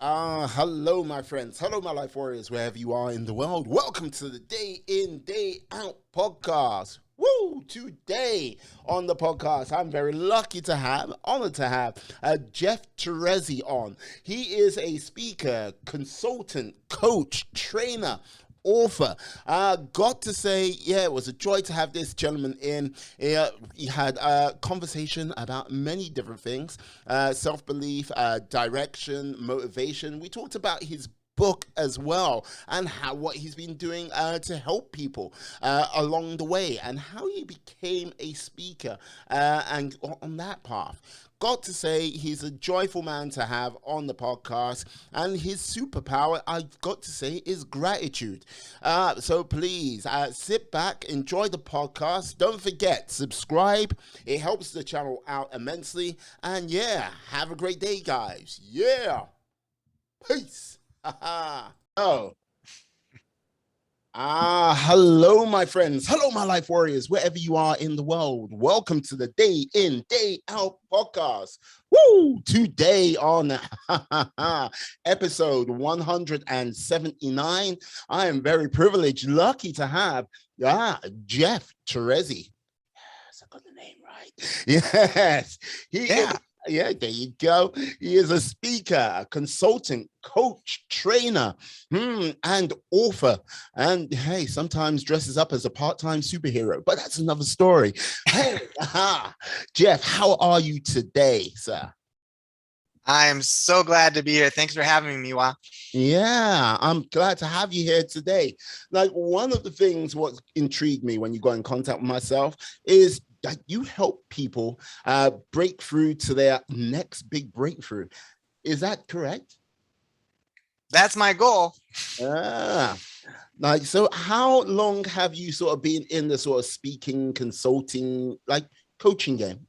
Hello, my friends. Hello, my life warriors, wherever you are in the world. Welcome to the Day In, Day Out podcast. Woo! Today on the podcast, I'm very lucky to have, honored to have Jeff Teresi on. He is a speaker, consultant, coach, trainer, author. Got to say, yeah, it was a joy to have this gentleman in. He had a conversation about many different things, self-belief, direction, motivation. We talked about his book as well, and how what he's been doing to help people along the way, and how he became a speaker and on that path. Got to say, he's a joyful man to have on the podcast, and his superpower, I've got to say, is gratitude. So please sit back, enjoy the podcast. Don't forget, subscribe. It helps the channel out immensely. And yeah, have a great day, guys. Yeah. Peace. Oh. Hello, my friends. Hello, my life warriors, wherever you are in the world. Welcome to the Day In, Day Out podcast. Woo! Today on episode 179, I am very privileged, lucky to have Jeff Teresi. Yes, I got the name right. Yes, yeah, there you go. He is a speaker, a consultant, coach, trainer, and author. And hey, sometimes dresses up as a part-time superhero, but that's another story. Hey, Jeff, how are you today, sir? I am so glad to be here. Thanks for having me, Miwa. Yeah, I'm glad to have you here today. Like, one of the things what intrigued me when you got in contact with myself is that you help people break through to their next big breakthrough. Is that correct? That's my goal. Like, so how long have you sort of been in the sort of speaking, consulting, like coaching game,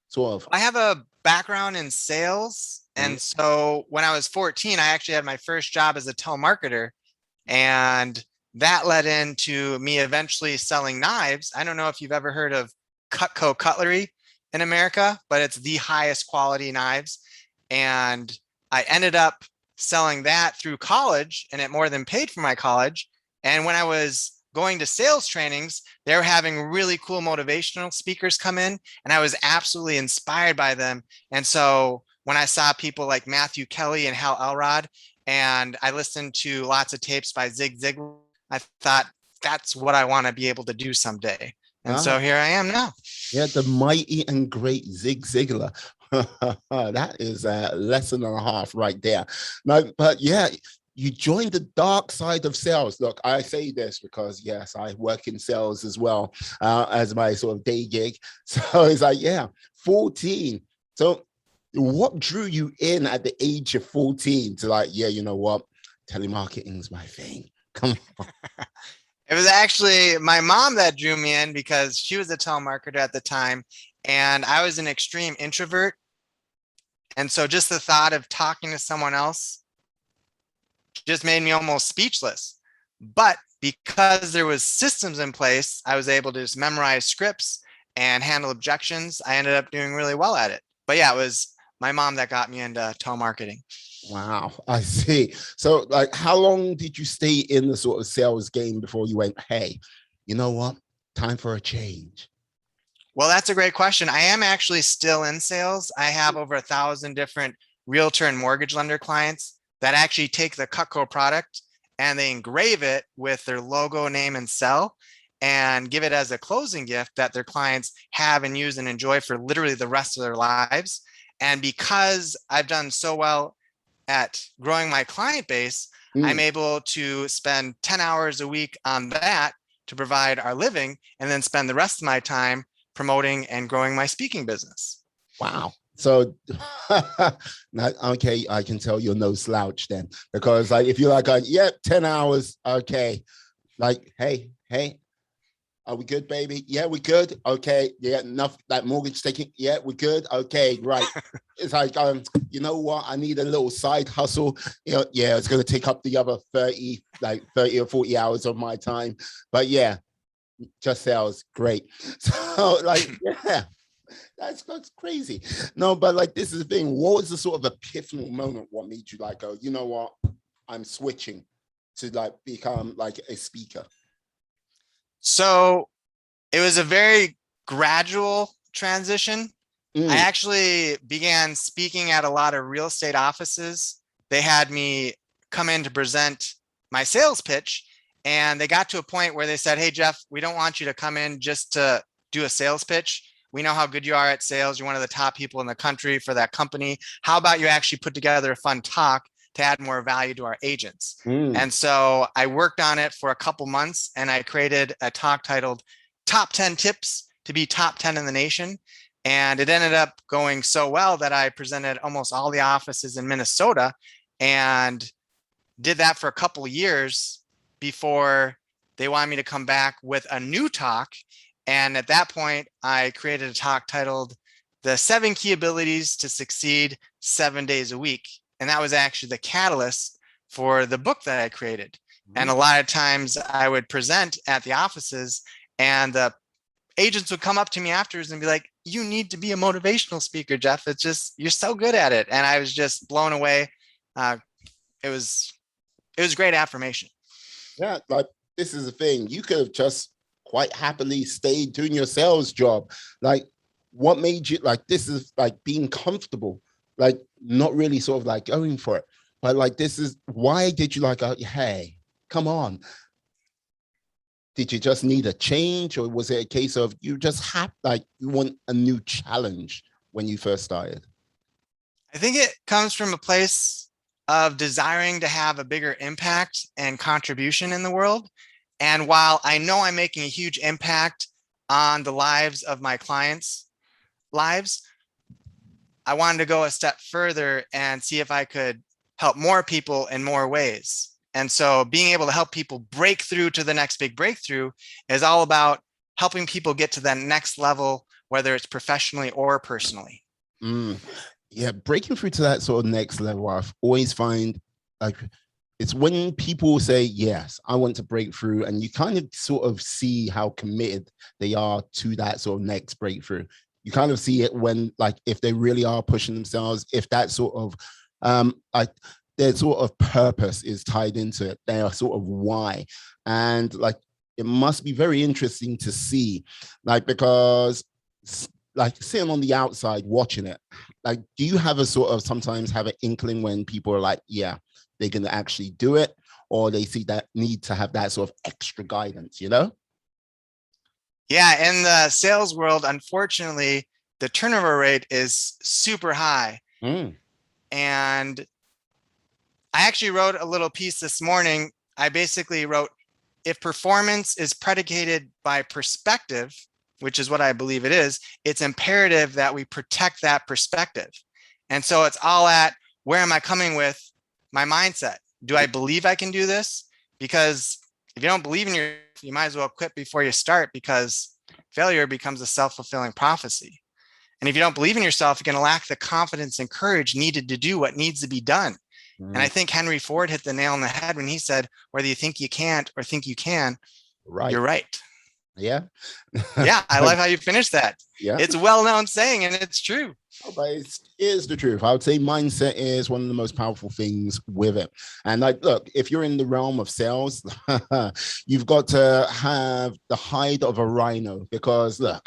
sort of? I have a background in sales. And so when I was 14, I actually had my first job as a telemarketer. And that led into me eventually selling knives. I don't know if you've ever heard of Cutco cutlery in America, but it's the highest quality knives. And I ended up selling that through college, and it more than paid for my college. And when I was going to sales trainings, they were having really cool motivational speakers come in, and I was absolutely inspired by them. And so when I saw people like Matthew Kelly and Hal Elrod, and I listened to lots of tapes by Zig Ziglar, I thought that's what I want to be able to do someday. And so here I am now. Yeah, the mighty and great Zig Ziglar. That is a lesson and a half right there. No, but yeah, you joined the dark side of sales. Look, I say this because, yes, I work in sales as well as my sort of day gig. So it's like, yeah, 14. So what drew you in at the age of 14 to like, yeah, you know what? Telemarketing is my thing. Come on. It was actually my mom that drew me in because she was a telemarketer at the time, and I was an extreme introvert. And so just the thought of talking to someone else just made me almost speechless. But because there was systems in place, I was able to just memorize scripts and handle objections. I ended up doing really well at it. But yeah, it was my mom that got me into telemarketing. Wow, I see. So like, how long did you stay in the sort of sales game before you went, hey, you know what? Time for a change. Well, that's a great question. I am actually still in sales. I have over 1,000 different realtor and mortgage lender clients that actually take the Cutco product and they engrave it with their logo, name, and cell, and give it as a closing gift that their clients have and use and enjoy for literally the rest of their lives. And because I've done so well at growing my client base, I'm able to spend 10 hours a week on that to provide our living, and then spend the rest of my time promoting and growing my speaking business. Wow. So, okay, I can tell you're no slouch then, because like, if you're like, 10 hours, okay, like, hey, are we good, baby? Yeah, we good. Okay, yeah, enough. That mortgage taking. Yeah, we good. Okay, right. It's like, you know what? I need a little side hustle. You know, yeah, it's gonna take up the other 30 or 40 hours of my time. But yeah, just sales, great. So like, yeah, That's crazy. No, but like this is the thing. What was the sort of epiphanal moment? What made you like go, you know what? I'm switching to like become like a speaker. So it was a very gradual transition. I Mm. actually began speaking at a lot of real estate offices. They had me come in to present my sales pitch, and they got to a point where they said, "Hey, Jeff, we don't want you to come in just to do a sales pitch. We know how good you are at sales. You're one of the top people in the country for that company. How about you actually put together a fun talk to add more value to our agents?" Mm. And so I worked on it for a couple months, and I created a talk titled Top 10 Tips to Be Top 10 in the Nation. And it ended up going so well that I presented almost all the offices in Minnesota and did that for a couple of years before they wanted me to come back with a new talk. And at that point, I created a talk titled The 7 Key Abilities to Succeed 7 Days a Week. And that was actually the catalyst for the book that I created. And a lot of times I would present at the offices, and the agents would come up to me afterwards and be like, "You need to be a motivational speaker, Jeff. It's just, you're so good at it." And I was just blown away. Uh, it was great affirmation. Yeah, like this is the thing. You could have just quite happily stayed doing your sales job. Like, what made you like this is like being comfortable, like not really sort of like going for it. But like this is why did you like hey, come on. Did you just need a change, or was it a case of you just have like you want a new challenge when you first started? I think it comes from a place of desiring to have a bigger impact and contribution in the world. And while I know I'm making a huge impact on the lives of my clients' lives, I wanted to go a step further and see if I could help more people in more ways. And so being able to help people break through to the next big breakthrough is all about helping people get to that next level, whether it's professionally or personally. Mm. Yeah, breaking through to that sort of next level, I've always find like it's when people say, yes, I want to break through, and you kind of sort of see how committed they are to that sort of next breakthrough. You kind of see it when, like, if they really are pushing themselves, if that sort of, like, their sort of purpose is tied into it, their sort of why. And, like, it must be very interesting to see, like, because, like, sitting on the outside watching it, like, do you have a sort of sometimes have an inkling when people are like, yeah, they're going to actually do it, or they see that need to have that sort of extra guidance, you know? Yeah, in the sales world, unfortunately, the turnover rate is super high. Mm. And I actually wrote a little piece this morning. I basically wrote, if performance is predicated by perspective, which is what I believe it is, it's imperative that we protect that perspective. And so it's all at, where am I coming with my mindset? Do I believe I can do this? Because if you don't believe in yourself, you might as well quit before you start, because failure becomes a self-fulfilling prophecy. And if you don't believe in yourself, you're going to lack the confidence and courage needed to do what needs to be done. And I think Henry Ford hit the nail on the head when he said, whether you think you can't or think you can, Right. you're right. Yeah. Yeah, I love how you finished that. Yeah. It's a well-known saying, and it's true. Oh, but it is the truth. I would say mindset is one of the most powerful things with it. And like, look, if you're in the realm of sales, you've got to have the hide of a rhino, because look,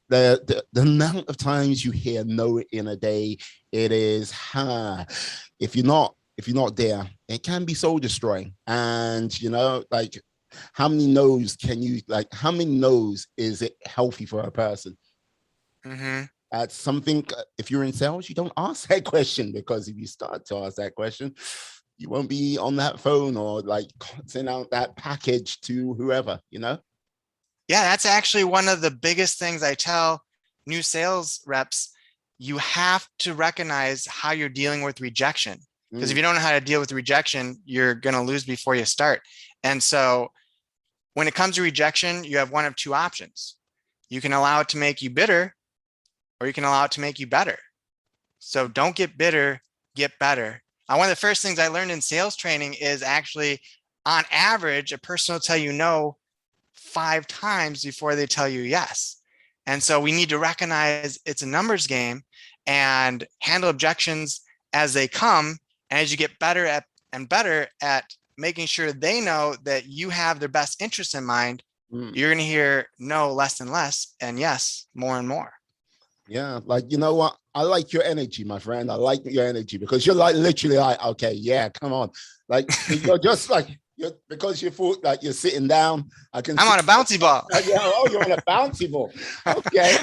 the amount of times you hear no in a day, it is if you're not there, it can be soul destroying. And you know, like, how many no's can you, like, how many no's is it healthy for a person? Mm-hmm. That's something, if you're in sales, you don't ask that question, because if you start to ask that question, you won't be on that phone or like send out that package to whoever, you know? Yeah, that's actually one of the biggest things I tell new sales reps. You have to recognize how you're dealing with rejection. Because if you don't know how to deal with rejection, you're going to lose before you start. And so when it comes to rejection, you have one of two options. You can allow it to make you bitter, or you can allow it to make you better. So don't get bitter, get better. One of the first things I learned in sales training is actually, on average, a person will tell you no 5 times before they tell you yes. And so we need to recognize it's a numbers game and handle objections as they come. And as you get better at making sure they know that you have their best interest in mind, you're going to hear no less and less, and yes, more and more. Yeah, like, you know what? I like your energy, my friend. I like your energy because you're like literally like, okay, yeah, come on. Like you're just like because you thought like you're sitting down. I can I'm see on a bouncy ball. Yeah, oh, you're on a bouncy ball. Okay.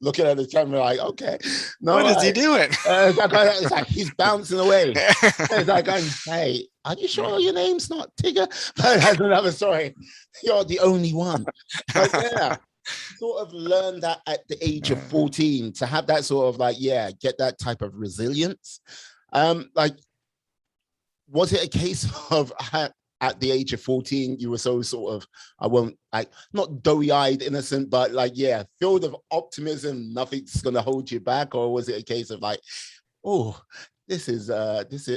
Looking at the camera like, okay. No, what is he doing? It's like he's bouncing away. It's like, hey, are you sure your name's not Tigger? But that's another story. You're the only one. But yeah, sort of learn that at the age of 14 to have that sort of like, yeah, get that type of resilience. Like, was it a case of at the age of 14, you were so sort of, I won't like, not doughy-eyed innocent, but like, yeah, filled of optimism, nothing's going to hold you back? Or was it a case of like, oh, this is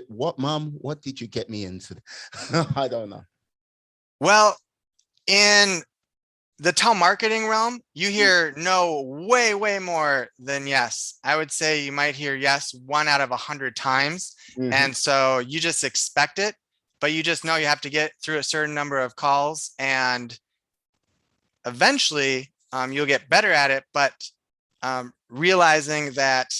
what, mom, what did you get me into? I don't know. Well, in the telemarketing realm, you hear no way, way more than yes. I would say you might hear yes 1 out of 100 times. And so you just expect it, but you just know you have to get through a certain number of calls, and eventually you'll get better at it. But realizing that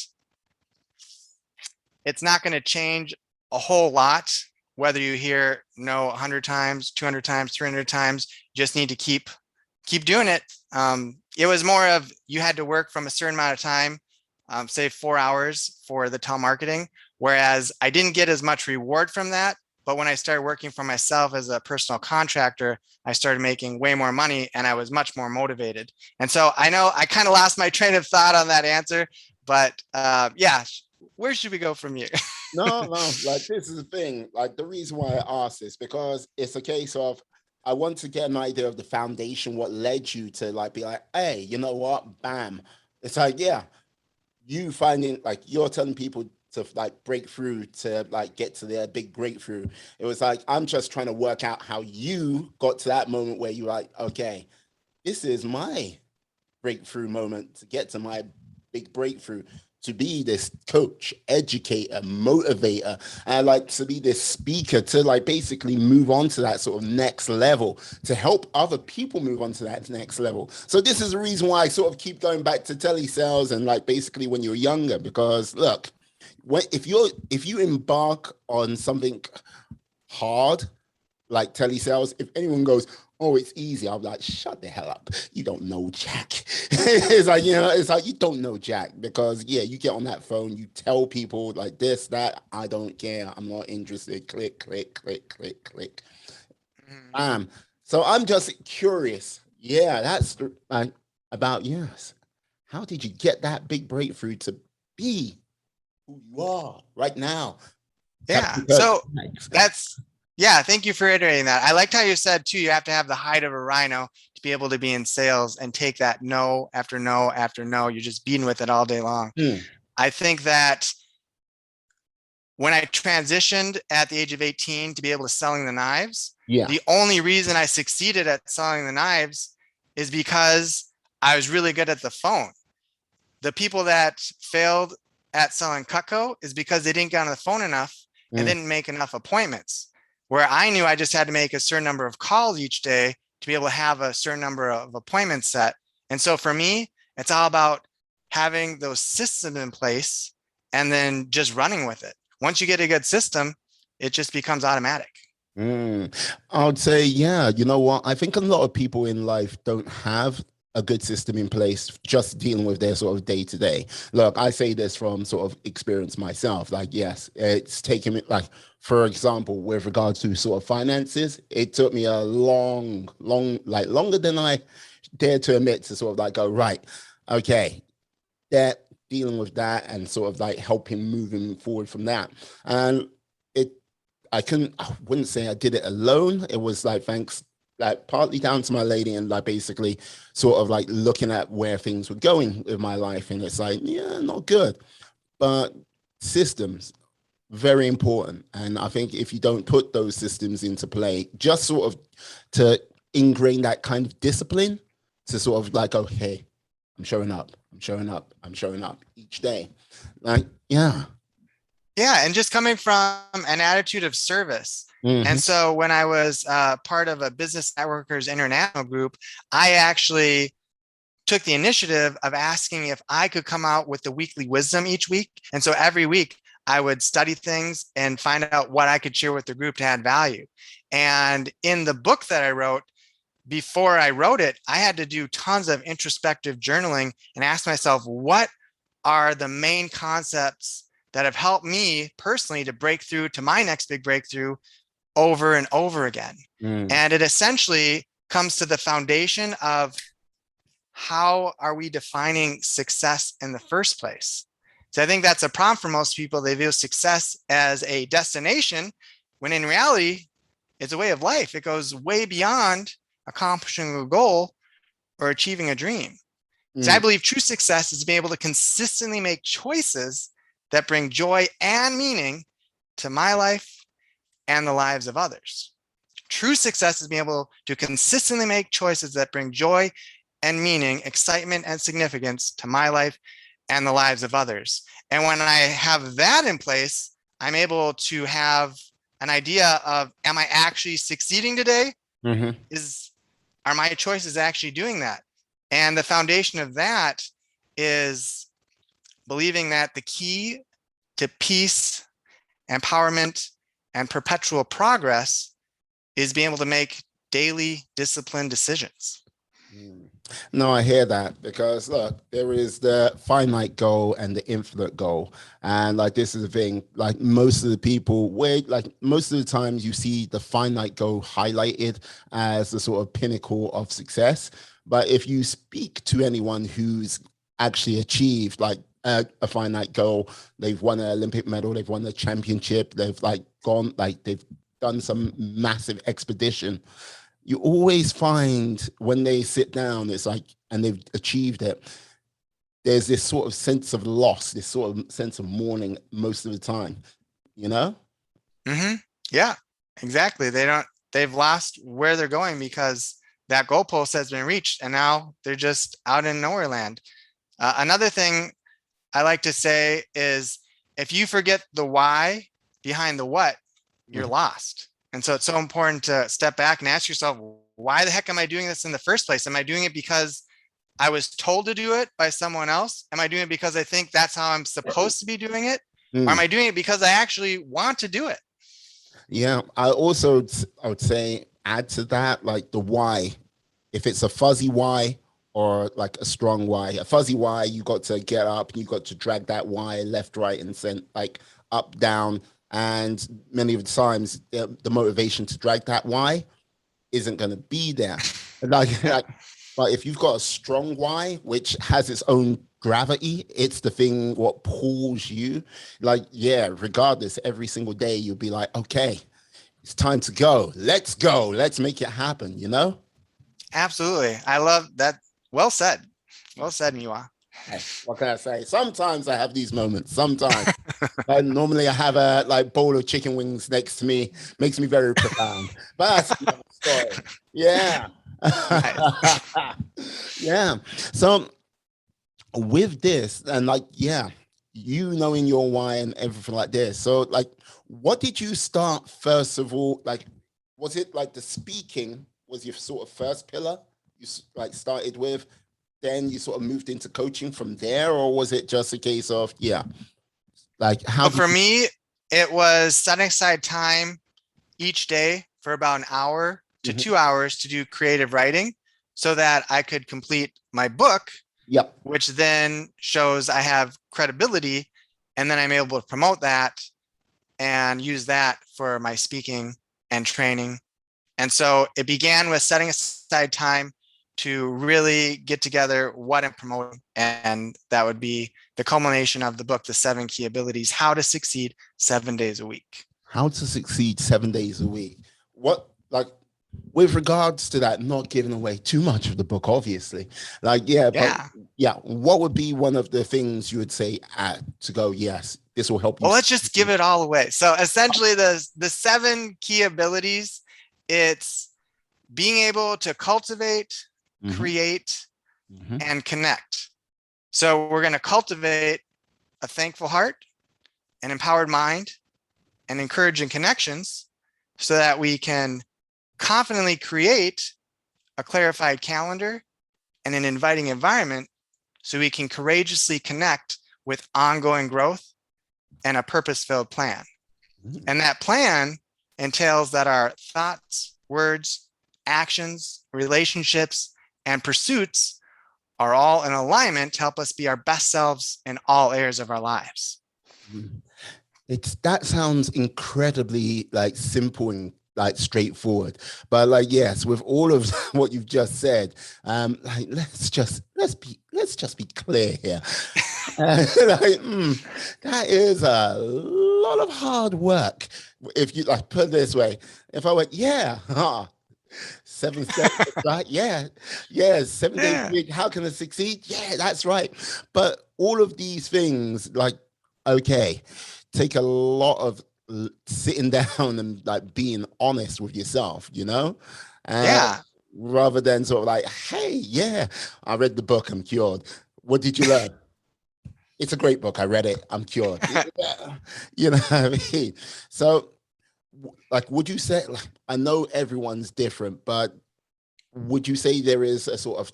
it's not going to change a whole lot, whether you hear no 100 times, 200 times, 300 times, you just need to keep doing it. It was more of you had to work from a certain amount of time, say 4 hours for the telemarketing, whereas I didn't get as much reward from that. But when I started working for myself as a personal contractor, I started making way more money and I was much more motivated. And so I know I kind of lost my train of thought on that answer, but yeah, where should we go from here? No, like this is the thing. Like the reason why I asked this, because it's a case of, I want to get an idea of the foundation, what led you to like be like, hey, you know what? Bam. It's like, yeah, you finding like you're telling people to like break through to like get to their big breakthrough. It was like, I'm just trying to work out how you got to that moment where you're like, okay, this is my breakthrough moment to get to my big breakthrough, to be this coach, educator, motivator, and like to be this speaker, to like basically move on to that sort of next level, to help other people move on to that next level. So this is the reason why I sort of keep going back to telesales and like basically when you're younger, because look, if you embark on something hard like telesales, if anyone goes, oh, it's easy, I'm like, shut the hell up. You don't know Jack. It's like, you know, it's like, you don't know Jack, because yeah, you get on that phone, you tell people like this, that, I don't care, I'm not interested, click, click, click, click, click. So I'm just curious. Yeah, that's about, yes. How did you get that big breakthrough to be who you are right now? Yeah. So yeah, thank you for reiterating that. I liked how you said too, you have to have the height of a rhino to be able to be in sales and take that no after no after no. You're just beating with it all day long. I think that when I transitioned at the age of 18 to be able to selling the knives, the only reason I succeeded at selling the knives is because I was really good at the phone. The people that failed at selling Cutco is because they didn't get on the phone enough and didn't make enough appointments. Where I knew I just had to make a certain number of calls each day to be able to have a certain number of appointments set. And so for me, it's all about having those systems in place and then just running with it. Once you get a good system, it just becomes automatic. I would say, yeah, you know what? I think a lot of people in life don't have a good system in place, just dealing with their sort of day to day. Look, I say this from sort of experience myself. Like, yes, it's taken me, like, for example, with regards to sort of finances, it took me a long, like longer than I dare to admit to sort of like go, right, okay, that, dealing with that and sort of like helping moving forward from that. And I wouldn't say I did it alone. It was like, thanks, like partly down to my lady and like basically sort of like looking at where things were going with my life. And it's like, yeah, not good, but systems, very important. And I think if you don't put those systems into play, just sort of to ingrain that kind of discipline, to sort of like, okay, I'm showing up, I'm showing up each day. Like, yeah. Yeah, and just coming from an attitude of service. Mm-hmm. And so when I was part of a Business Networkers International group, I actually took the initiative of asking if I could come out with the weekly wisdom each week. And so every week I would study things and find out what I could share with the group to add value. And in the book that I wrote, before I wrote it, I had to do tons of introspective journaling and ask myself, what are the main concepts that have helped me personally to break through to my next big breakthrough over and over again? And it essentially comes to the foundation of how are we defining success in the first place? So I think that's a problem for most people. They view success as a destination, when in reality, it's a way of life. It goes way beyond accomplishing a goal or achieving a dream. So I believe true success is being able to consistently make choices that bring joy and meaning to my life and the lives of others. True success is being able to consistently make choices that bring joy and meaning, excitement and significance to my life and the lives of others. And when I have that in place, I'm able to have an idea of, am I actually succeeding today? Are my choices actually doing that? And the foundation of that is believing that the key to peace, empowerment, and perpetual progress is being able to make daily disciplined decisions. No, I hear that, because look, there is the finite goal and the infinite goal. And like, this is the thing, like most of the people most of the times you see the finite goal highlighted as the sort of pinnacle of success. But if you speak to anyone who's actually achieved like a finite goal, they've won an Olympic medal, they've won a championship, they've they've done some massive expedition, you always find when they sit down, it's like, and they've achieved it, there's this sort of sense of loss, this sort of sense of mourning most of the time, you know? Yeah, exactly. They've lost where they're going because that goalpost has been reached and now they're just out in nowhere land. Another thing I like to say is, if you forget the why behind the what, you're lost. And so it's so important to step back and ask yourself, why the heck am I doing this in the first place? Am I doing it because I was told to do it by someone else? Am I doing it because I think that's how I'm supposed to be doing it? Or am I doing it because I actually want to do it? Yeah, I would say add to that, like the why. If it's a fuzzy why or like a strong why, a fuzzy why, you got to get up, you got to drag that why left, right, and send like up, down. And many of the times the motivation to drag that why isn't going to be there. But if you've got a strong why, which has its own gravity, it's the thing what pulls you. Like, yeah, regardless, every single day you'll be like, okay, it's time to go. Let's make it happen, you know? Absolutely. I love that. Well said. Well said, Miwa. Hey, what can I say? Sometimes I have these moments. Sometimes. Normally I have a like bowl of chicken wings next to me. Makes me very profound. But that's another story. Yeah. Yeah. So with this, and like, yeah, you knowing your why and everything like this. So like, what did you start first of all? Like, was it like the speaking was your sort of first pillar you like started with? Then you sort of moved into coaching from there, or was it just a case of, yeah, like how? So for me, it was setting aside time each day for about an hour to 2 hours to do creative writing so that I could complete my book, which then shows I have credibility, and then I'm able to promote that and use that for my speaking and training. And so it began with setting aside time to really get together what I'm promoting. And that would be the culmination of the book, The 7 Key Abilities, How to Succeed 7 Days a Week. How to Succeed 7 days a week. What, like, with regards to that, not giving away too much of the book, obviously. Like, but what would be one of the things you would say to go, yes, this will help you? Well, let's just give it all away. So essentially the 7 key abilities, it's being able to cultivate, create, Mm-hmm. and connect. So we're going to cultivate a thankful heart, an empowered mind, and encouraging connections so that we can confidently create a clarified calendar and an inviting environment so we can courageously connect with ongoing growth and a purpose-filled plan. And that plan entails that our thoughts, words, actions, relationships, and pursuits are all in alignment to help us be our best selves in all areas of our lives. That sounds incredibly like simple and like straightforward, but like yes, with all of what you've just said, like let's just be clear here. Like, that is a lot of hard work. If you like put it this way, if I went, yeah, 7 steps, right? Yeah, 7 days a Yeah. week. How can I succeed? Yeah, that's right. But all of these things, like, okay, take a lot of sitting down and like being honest with yourself, Yeah. rather than sort of like, hey, yeah, I read the book, I'm cured. What did you learn? It's a great book. I read it. I'm cured. You know what I mean? So, like, would you say, like, I know everyone's different, but would you say there is a sort of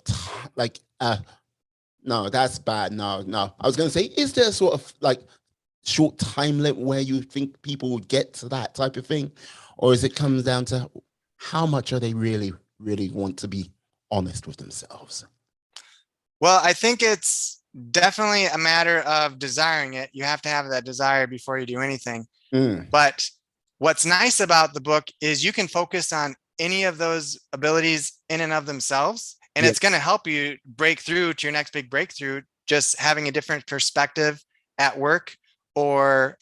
no, that's bad. No. I was going to say, is there a sort of like short time limit where you think people would get to that type of thing? Or is it comes down to how much are they really, really want to be honest with themselves? Well, I think it's definitely a matter of desiring it. You have to have that desire before you do anything. But what's nice about the book is you can focus on any of those abilities in and of themselves, and it's going to help you break through to your next big breakthrough, just having a different perspective at work or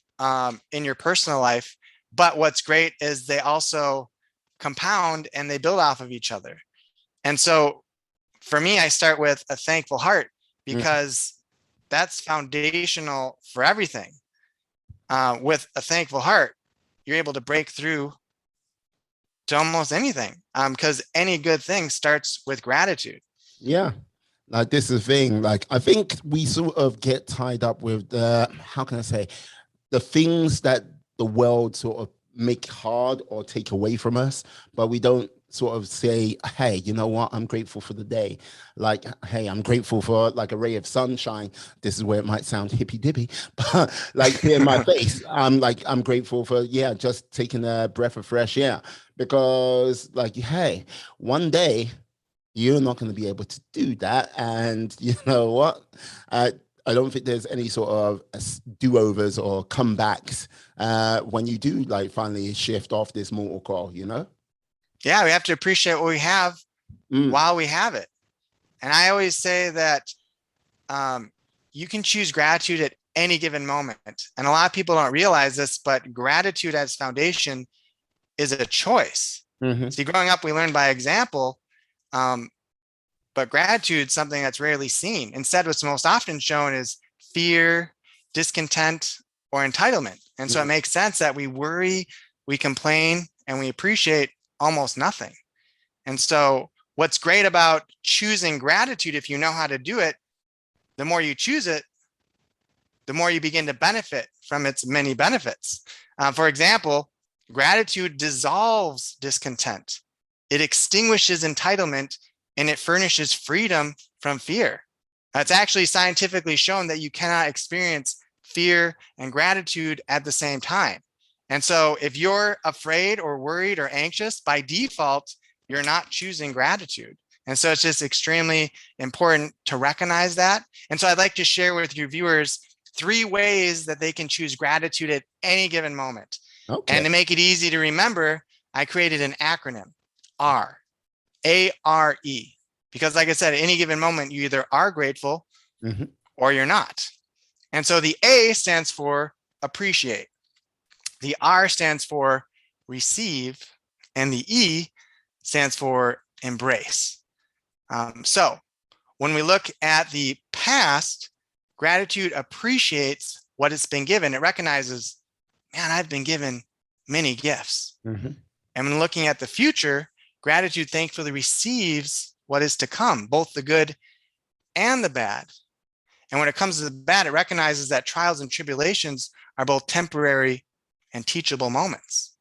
in your personal life. But what's great is they also compound and they build off of each other. And so for me, I start with a thankful heart because that's foundational for everything. With a thankful heart, you're able to break through to almost anything because any good thing starts with gratitude. Yeah. Like this is the thing. Like I think we sort of get tied up with how can I say, the things that the world sort of make hard or take away from us, but we don't sort of say, hey, you know what? I'm grateful for the day. Like, hey, I'm grateful for like a ray of sunshine. This is where it might sound hippy dippy, but like here in my face, I'm grateful for, yeah, just taking a breath of fresh air because like, hey, one day you're not going to be able to do that. And you know what? I don't think there's any sort of do-overs or comebacks when you do like finally shift off this mortal coil. Yeah, we have to appreciate what we have while we have it. And I always say that you can choose gratitude at any given moment. And a lot of people don't realize this, but gratitude as foundation is a choice. See, growing up, we learned by example, but gratitude is something that's rarely seen. Instead, what's most often shown is fear, discontent, or entitlement. And so it makes sense that we worry, we complain, and we appreciate almost nothing. And so what's great about choosing gratitude, if you know how to do it, the more you choose it, the more you begin to benefit from its many benefits. For example, gratitude dissolves discontent. It extinguishes entitlement and it furnishes freedom from fear. It's actually scientifically shown that you cannot experience fear and gratitude at the same time. And so if you're afraid or worried or anxious, by default, you're not choosing gratitude. And so it's just extremely important to recognize that. And so I'd like to share with your viewers 3 ways that they can choose gratitude at any given moment. Okay. And to make it easy to remember, I created an acronym, R, A-R-E. Because like I said, at any given moment, you either are grateful or you're not. And so the A stands for appreciate. The R stands for receive. And the E stands for embrace. So when we look at the past, gratitude appreciates what it's been given. It recognizes, man, I've been given many gifts. And when looking at the future, gratitude thankfully receives what is to come, both the good and the bad. And when it comes to the bad, it recognizes that trials and tribulations are both temporary and teachable moments.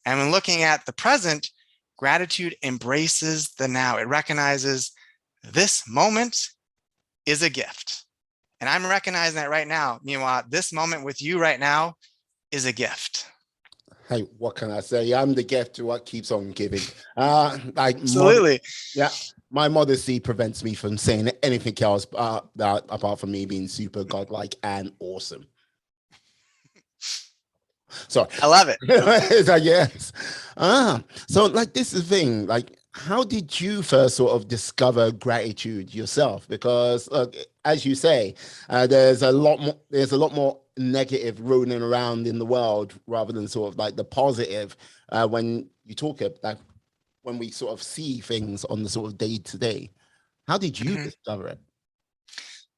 And when looking at the present, gratitude embraces the now. It recognizes this moment is a gift. And I'm recognizing that right now. Meanwhile, this moment with you right now is a gift. Hey, what can I say? I'm the gift to what keeps on giving. Absolutely. My modesty prevents me from saying anything else apart from me being super godlike and awesome. Sorry. I love it. It's like, yes. So like this is the thing, like how did you first sort of discover gratitude yourself? Because as you say, there's a lot more negative rolling around in the world rather than sort of like the positive when you talk like when we sort of see things on the sort of day to day. How did you discover it?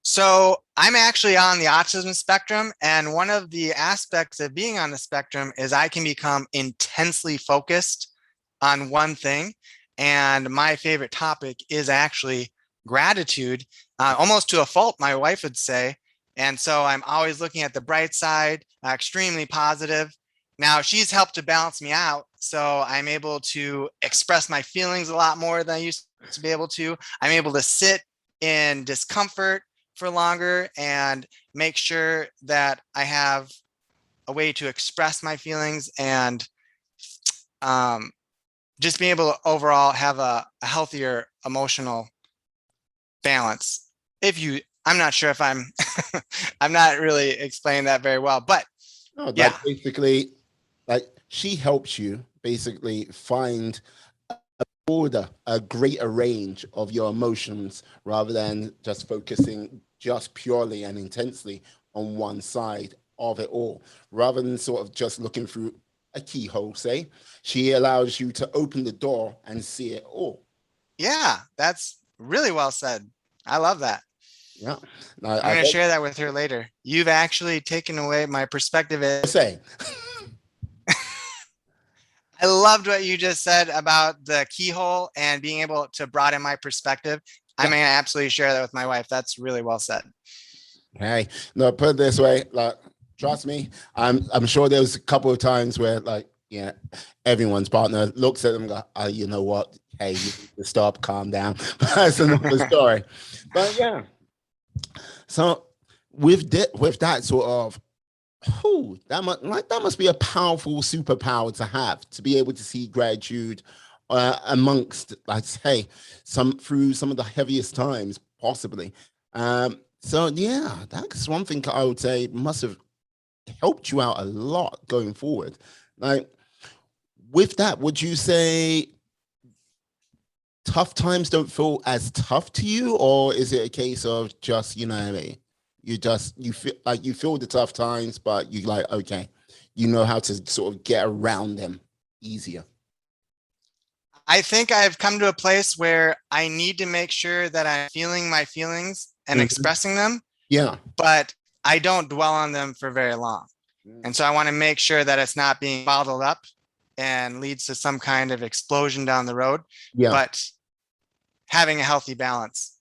So I'm actually on the autism spectrum. And one of the aspects of being on the spectrum is I can become intensely focused on one thing. And my favorite topic is actually gratitude, almost to a fault, my wife would say. And so I'm always looking at the bright side, extremely positive. Now she's helped to balance me out. So I'm able to express my feelings a lot more than I used to be able to. I'm able to sit in discomfort for longer and make sure that I have a way to express my feelings and just being able to overall have a healthier emotional balance. I'm not sure if I'm not really explaining that very well, but no, like basically, like she helps you basically find a greater range of your emotions rather than just focusing just purely and intensely on one side of it all, rather than sort of just looking through a keyhole, say. She allows you to open the door and see it all. Yeah, that's really well said. I love that. Yeah. I'm going to share that with her later. You've actually taken away my perspective. Say. I loved what you just said about the keyhole and being able to broaden my perspective. I'm going to absolutely share that with my wife. That's really well said. Hey, no, put it this way, like, trust me, I'm sure there was a couple of times where, like, yeah, everyone's partner looks at them and go, oh, you know what? Hey, you need to stop, calm down. That's another story. But yeah. So with that sort of, that must be a powerful superpower to have, to be able to see gratitude amongst, let's say, through some of the heaviest times, possibly. So yeah, that's one thing I would say must have helped you out a lot going forward. Like with that, would you say tough times don't feel as tough to you, or is it a case of just, you know what I mean? You feel the tough times, but you like, okay, you know how to sort of get around them easier. I think I've come to a place where I need to make sure that I'm feeling my feelings and expressing them. Yeah. But I don't dwell on them for very long. And so I want to make sure that it's not being bottled up and leads to some kind of explosion down the road. Yeah. But having a healthy balance,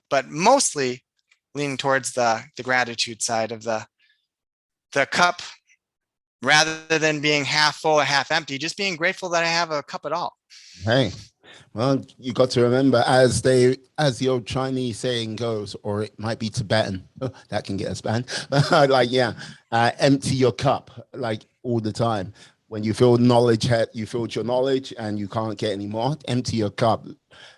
but mostly leaning towards the gratitude side of the cup, rather than being half full or half empty, just being grateful that I have a cup at all. Hey, well, you got to remember, as the old Chinese saying goes, or it might be Tibetan, that can get us banned. Like, yeah, empty your cup, like all the time. When you feel you filled your knowledge and you can't get any more, empty your cup,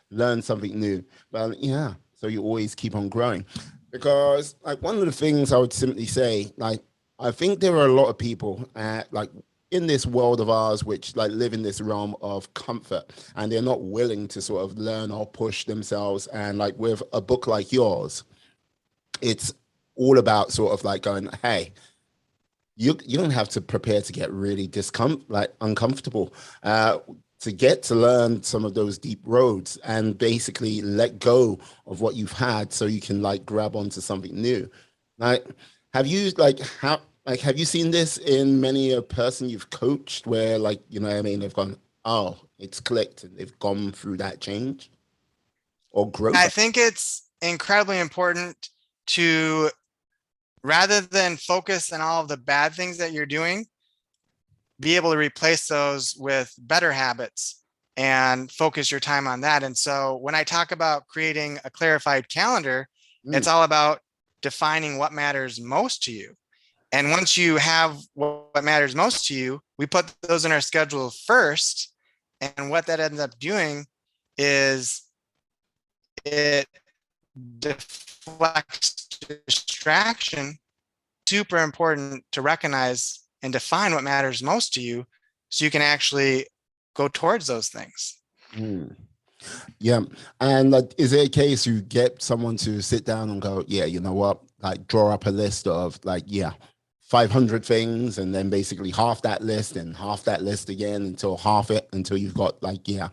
learn something new. But yeah, so you always keep on growing. Because like one of the things I would simply say, like, I think there are a lot of people like in this world of ours, which like live in this realm of comfort, and they're not willing to sort of learn or push themselves. And like with a book like yours, it's all about sort of like going, hey, you don't have to prepare to get really uncomfortable to get to learn some of those deep roads and basically let go of what you've had so you can like grab onto something new. Like, have you have you seen this in many a person you've coached where, like, you know what I mean, they've gone, oh, it's clicked and they've gone through that change? or growth? I think it's incredibly important to, rather than focus on all of the bad things that you're doing, be able to replace those with better habits and focus your time on that. And so when I talk about creating a clarified calendar, it's all about defining what matters most to you. And once you have what matters most to you, we put those in our schedule first. And what that ends up doing is it deflects distraction. Super important to recognize and define what matters most to you so you can actually go towards those things. Yeah. And like, is it a case you get someone to sit down and go, yeah, you know what, like draw up a list of like, yeah, 500 things, and then basically half that list and half that list again until half it, until you've got like, yeah,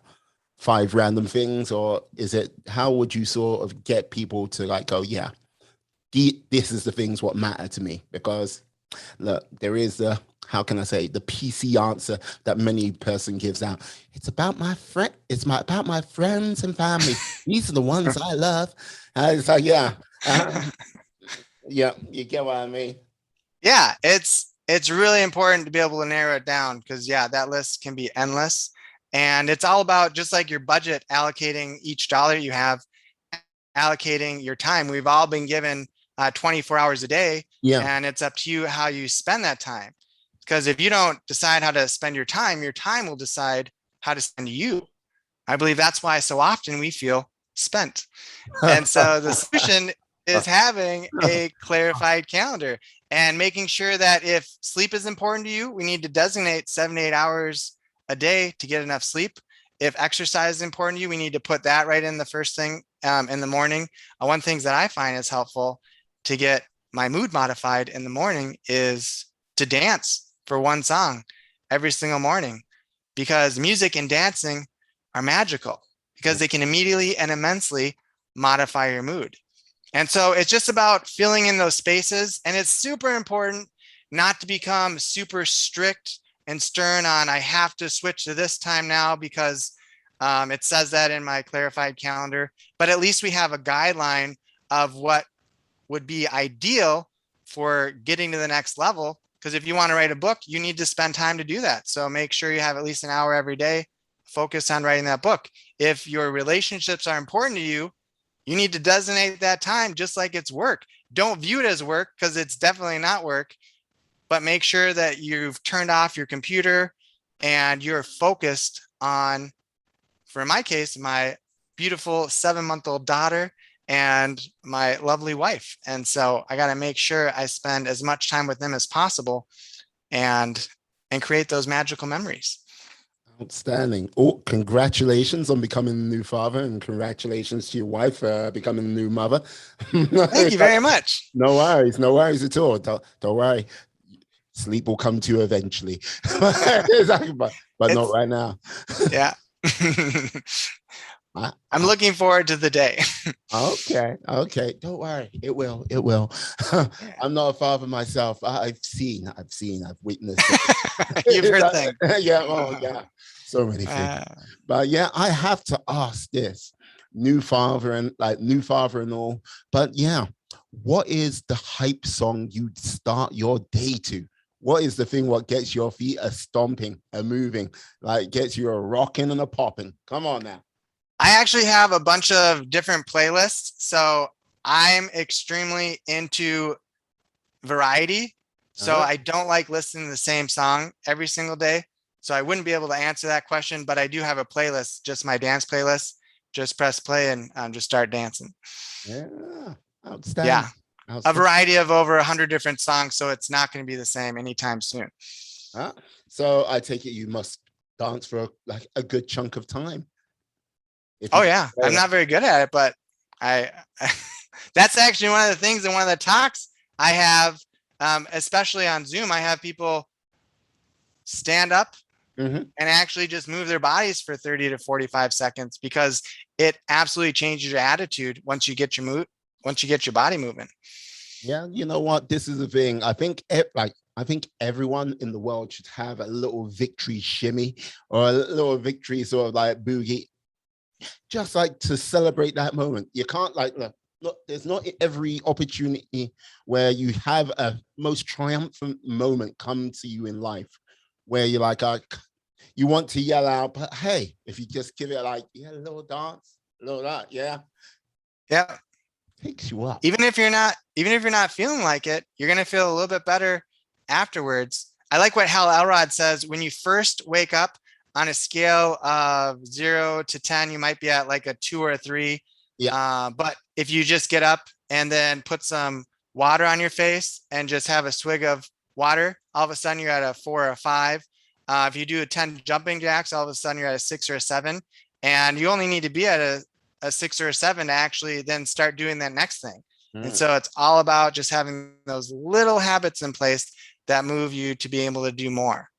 5 random things? Or is it, how would you sort of get people to like go, yeah, this is the things what matter to me? Because look, there is the, how can I say, the PC answer that many person gives out. It's about my friend. About my friends and family. These are the ones I love. It's like, yeah, yeah, you get what I mean. Yeah, it's really important to be able to narrow it down, because yeah, that list can be endless. And it's all about, just like your budget, allocating each dollar you have, allocating your time. We've all been given 24 hours a day, Yeah. and it's up to you how you spend that time. Because if you don't decide how to spend your time will decide how to spend you. I believe that's why so often we feel spent. And so the solution is having a clarified calendar and making sure that if sleep is important to you, we need to designate 7 to 8 hours a day to get enough sleep. If exercise is important to you, we need to put that right in the first thing in the morning. One thing that I find is helpful to get my mood modified in the morning is to dance for one song every single morning, because music and dancing are magical, because they can immediately and immensely modify your mood. And so it's just about filling in those spaces. And it's super important not to become super strict and stern on, I have to switch to this time now because it says that in my clarified calendar. But at least we have a guideline of what would be ideal for getting to the next level. Because if you want to write a book, you need to spend time to do that. So make sure you have at least an hour every day. Focus on writing that book. If your relationships are important to you, you need to designate that time just like it's work. Don't view it as work, because it's definitely not work, but make sure that you've turned off your computer and you're focused on, for my case, my beautiful 7-month-old daughter and my lovely wife. And so I got to make sure I spend as much time with them as possible and create those magical memories. Outstanding. Oh, congratulations on becoming a new father, and congratulations to your wife becoming a new mother. Thank you very much. No worries at all. Don't worry. Sleep will come to you eventually. Exactly, but not right now. Yeah. I'm looking forward to the day. Okay. Don't worry. It will. I'm not a father myself. I've witnessed. You've heard things. Yeah. Oh, yeah. So many things. But yeah, I have to ask this. New father and all. But yeah, what is the hype song you start your day to? What is the thing what gets your feet a stomping, a moving, like gets you a rocking and a popping? Come on now. I actually have a bunch of different playlists. So I'm extremely into variety. So I don't like listening to the same song every single day. So I wouldn't be able to answer that question, but I do have a playlist, just my dance playlist. Just press play and just start dancing. Yeah, outstanding. Yeah, a variety of over 100 different songs. So it's not going to be the same anytime soon. So I take it you must dance for like a good chunk of time. Oh yeah, I'm not very good at it, but I that's actually one of the things in one of the talks I have, especially on Zoom. I have people stand up and actually just move their bodies for 30 to 45 seconds, because it absolutely changes your attitude once you get your body moving. Yeah, you know what? This is the thing. I think everyone in the world should have a little victory shimmy or a little victory sort of like boogie just like to celebrate that moment. You can't like look, there's not every opportunity where you have a most triumphant moment come to you in life where you're like, you want to yell out, but hey, if you just give it like, yeah, a little dance, a little that, yeah, Yeah. takes you up. Even if you're not feeling like it, you're going to feel a little bit better afterwards. I like what Hal Elrod says: when you first wake up, on a scale of 0 to 10, you might be at like a 2 or a 3. Yeah. But if you just get up and then put some water on your face and just have a swig of water, all of a sudden you're at a 4 or a 5. If you do a 10 jumping jacks, all of a sudden you're at a 6 or a 7. And you only need to be at a 6 or a 7 to actually then start doing that next thing. And so it's all about just having those little habits in place that move you to be able to do more.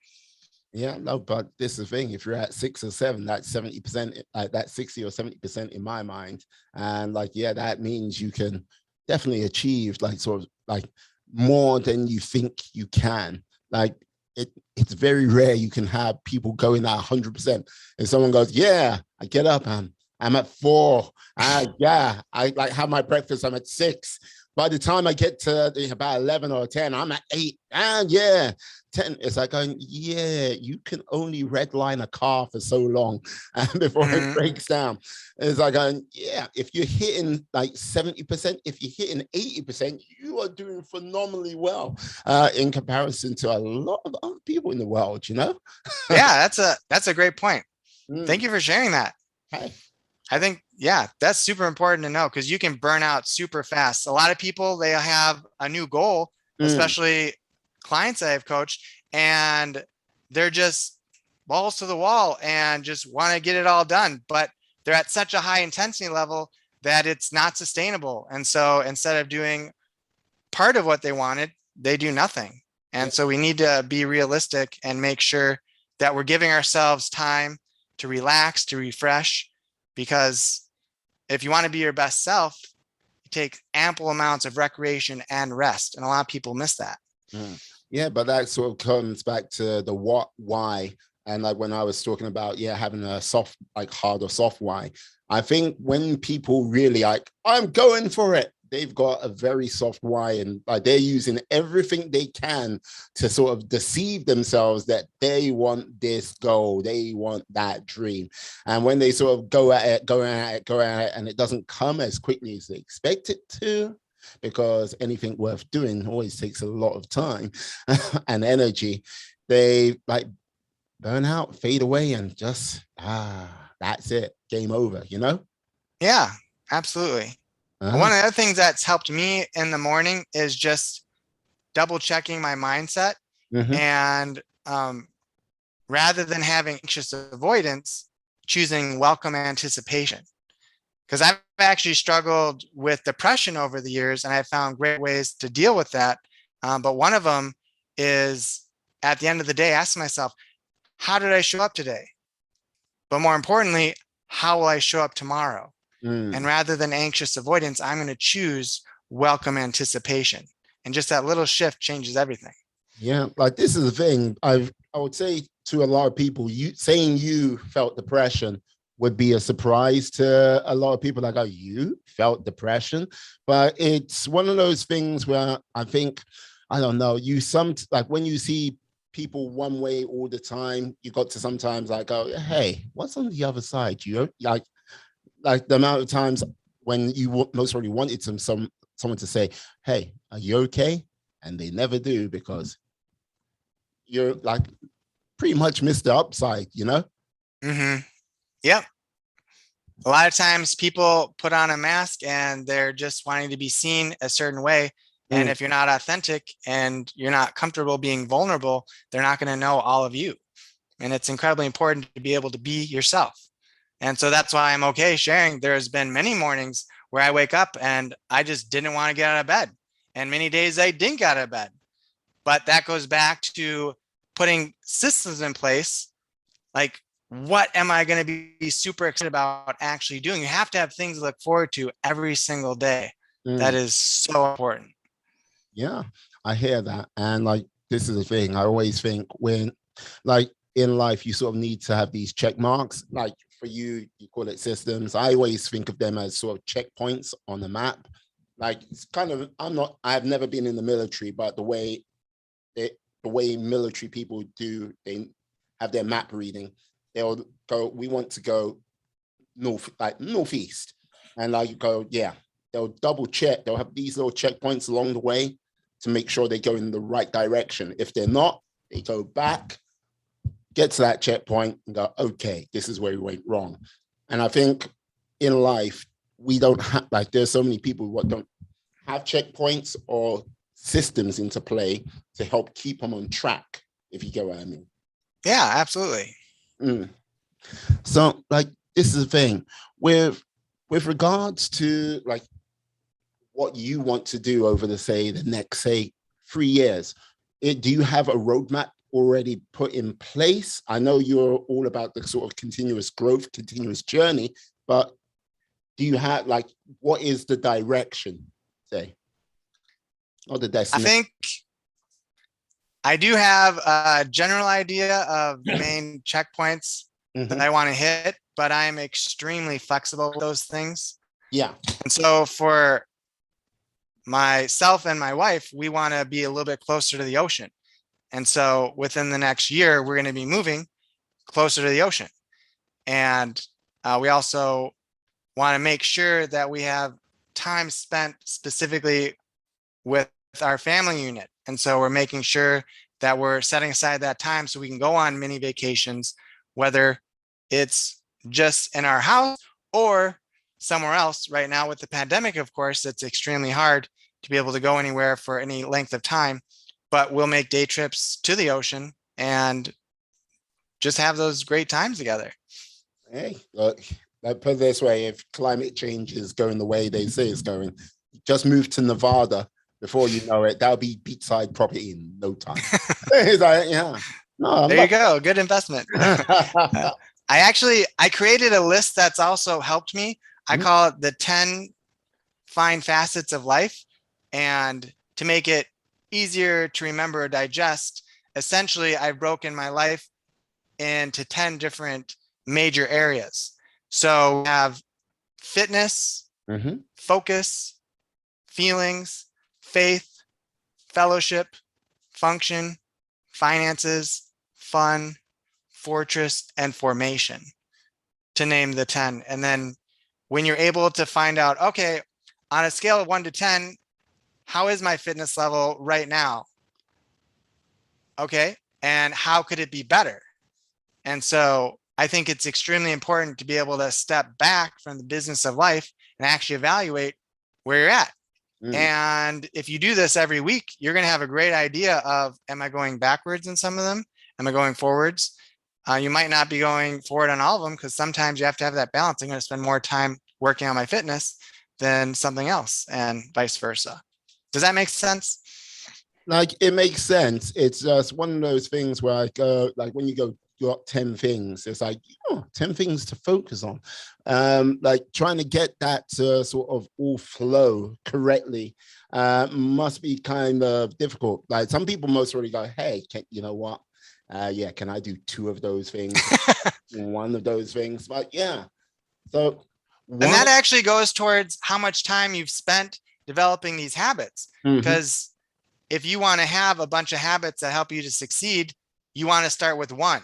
Yeah, no, but this is the thing. If you're at 6 or 7, that's 70%, that's 60 or 70% in my mind. And like, yeah, that means you can definitely achieve like sort of like more than you think you can. Like it's very rare you can have people going at 100%. And someone goes, yeah, I get up, I'm at 4. Yeah, I like have my breakfast, I'm at 6. By the time I get to about 11 or 10, I'm at 8. And yeah, 10. It's like going, yeah, you can only redline a car for so long before it breaks down. It's like going, yeah, if you're hitting like 70%, if you're hitting 80%, you are doing phenomenally well in comparison to a lot of other people in the world, you know? Yeah, that's a great point. Thank you for sharing that. Hey. I think, yeah, that's super important to know because you can burn out super fast. A lot of people, they have a new goal, especially clients I've coached, and they're just balls to the wall and just want to get it all done. But they're at such a high intensity level that it's not sustainable. And so instead of doing part of what they wanted, they do nothing. And so we need to be realistic and make sure that we're giving ourselves time to relax, to refresh, because if you want to be your best self, you take ample amounts of recreation and rest. And a lot of people miss that. Yeah, but that sort of comes back to the what, why. And like when I was talking about, yeah, having a soft, like hard or soft why, I think when people really like, I'm going for it, they've got a very soft why, and like they're using everything they can to sort of deceive themselves that they want this goal, they want that dream. And when they sort of go at it, and it doesn't come as quickly as they expect it to, because anything worth doing always takes a lot of time and energy, they like burn out, fade away, and just that's it, game over, you know? Yeah, absolutely. One of the other things that's helped me in the morning is just double checking my mindset. And rather than having anxious avoidance, choosing welcome anticipation. Because I've actually struggled with depression over the years, and I found great ways to deal with that. But one of them is at the end of the day, ask myself, how did I show up today? But more importantly, how will I show up tomorrow? And rather than anxious avoidance, I'm going to choose welcome anticipation. And just that little shift changes everything. Yeah, like this is the thing. I would say to a lot of people, you saying you felt depression would be a surprise to a lot of people. Like, oh, you felt depression, but it's one of those things where I think, I don't know, like when you see people one way all the time, you got to sometimes like, oh, hey, what's on the other side? You like the amount of times when you most really wanted someone to say, hey, are you okay? And they never do, because you're like pretty much Mr. Upside, you know? Yep. A lot of times people put on a mask and they're just wanting to be seen a certain way. And if you're not authentic and you're not comfortable being vulnerable, they're not going to know all of you. And it's incredibly important to be able to be yourself. And so that's why I'm okay sharing. There's been many mornings where I wake up and I just didn't want to get out of bed. And many days I didn't get out of bed. But that goes back to putting systems in place. Like, what am I going to be super excited about actually doing? You have to have things to look forward to every single day. That is so important. Yeah, I hear that. And like, this is the thing. I always think when, like, in life, you sort of need to have these check marks. Like, for you, you call it systems. I always think of them as sort of checkpoints on the map. Like it's kind of, I've never been in the military, but the way military people do, they have their map reading. They'll go, we want to go northeast, and like go, yeah. They'll double check. They'll have these little checkpoints along the way to make sure they go in the right direction. If they're not, they go back, get to that checkpoint, and go, okay, this is where we went wrong. And I think in life, we don't have, like, there's so many people who don't have checkpoints or systems into play to help keep them on track, if you get what I mean. Yeah, absolutely. So, like, this is the thing with regards to like what you want to do over the next 3 years. Do you have a roadmap already put in place? I know you're all about the sort of continuous growth, continuous journey, but do you have, like, what is the direction, say, or the destination? I think I do have a general idea of the main checkpoints that I want to hit, but I'm extremely flexible with those things. Yeah. And so for myself and my wife, we want to be a little bit closer to the ocean. And so within the next year, we're going to be moving closer to the ocean. And we also want to make sure that we have time spent specifically with our family unit. And so we're making sure that we're setting aside that time so we can go on mini vacations, whether it's just in our house or somewhere else. Right now with the pandemic, of course, it's extremely hard to be able to go anywhere for any length of time, but we'll make day trips to the ocean and just have those great times together. Hey, look, put it this way, if climate change is going the way they say it's going, just move to Nevada. Before you know it, that'll be beachside property in no time. Like, yeah. No, there you go. Good investment. I created a list that's also helped me. I call it the 10 fine facets of life. And to make it easier to remember or digest, essentially, I've broken my life into 10 different major areas. So we have fitness, focus, feelings, faith, fellowship, function, finances, fun, fortress, and formation, to name the 10. And then when you're able to find out, okay, on a scale of 1 to 10, how is my fitness level right now? Okay, and how could it be better? And so I think it's extremely important to be able to step back from the business of life and actually evaluate where you're at. And if you do this every week, you're going to have a great idea of, am I going backwards in some of them? Am I going forwards? You might not be going forward on all of them, because sometimes you have to have that balance. I'm going to spend more time working on my fitness than something else, and vice versa. Does that make sense? Like, it makes sense. It's just one of those things where I go, like, when you got 10 things, it's like, 10 things to focus on. Like, trying to get that to sort of all flow correctly must be kind of difficult. Like, some people most already go, hey, you know what? Yeah, can I do 2 of those things? 1 of those things? But yeah. So and that actually goes towards how much time you've spent developing these habits. Because if you want to have a bunch of habits that help you to succeed, you want to start with 1.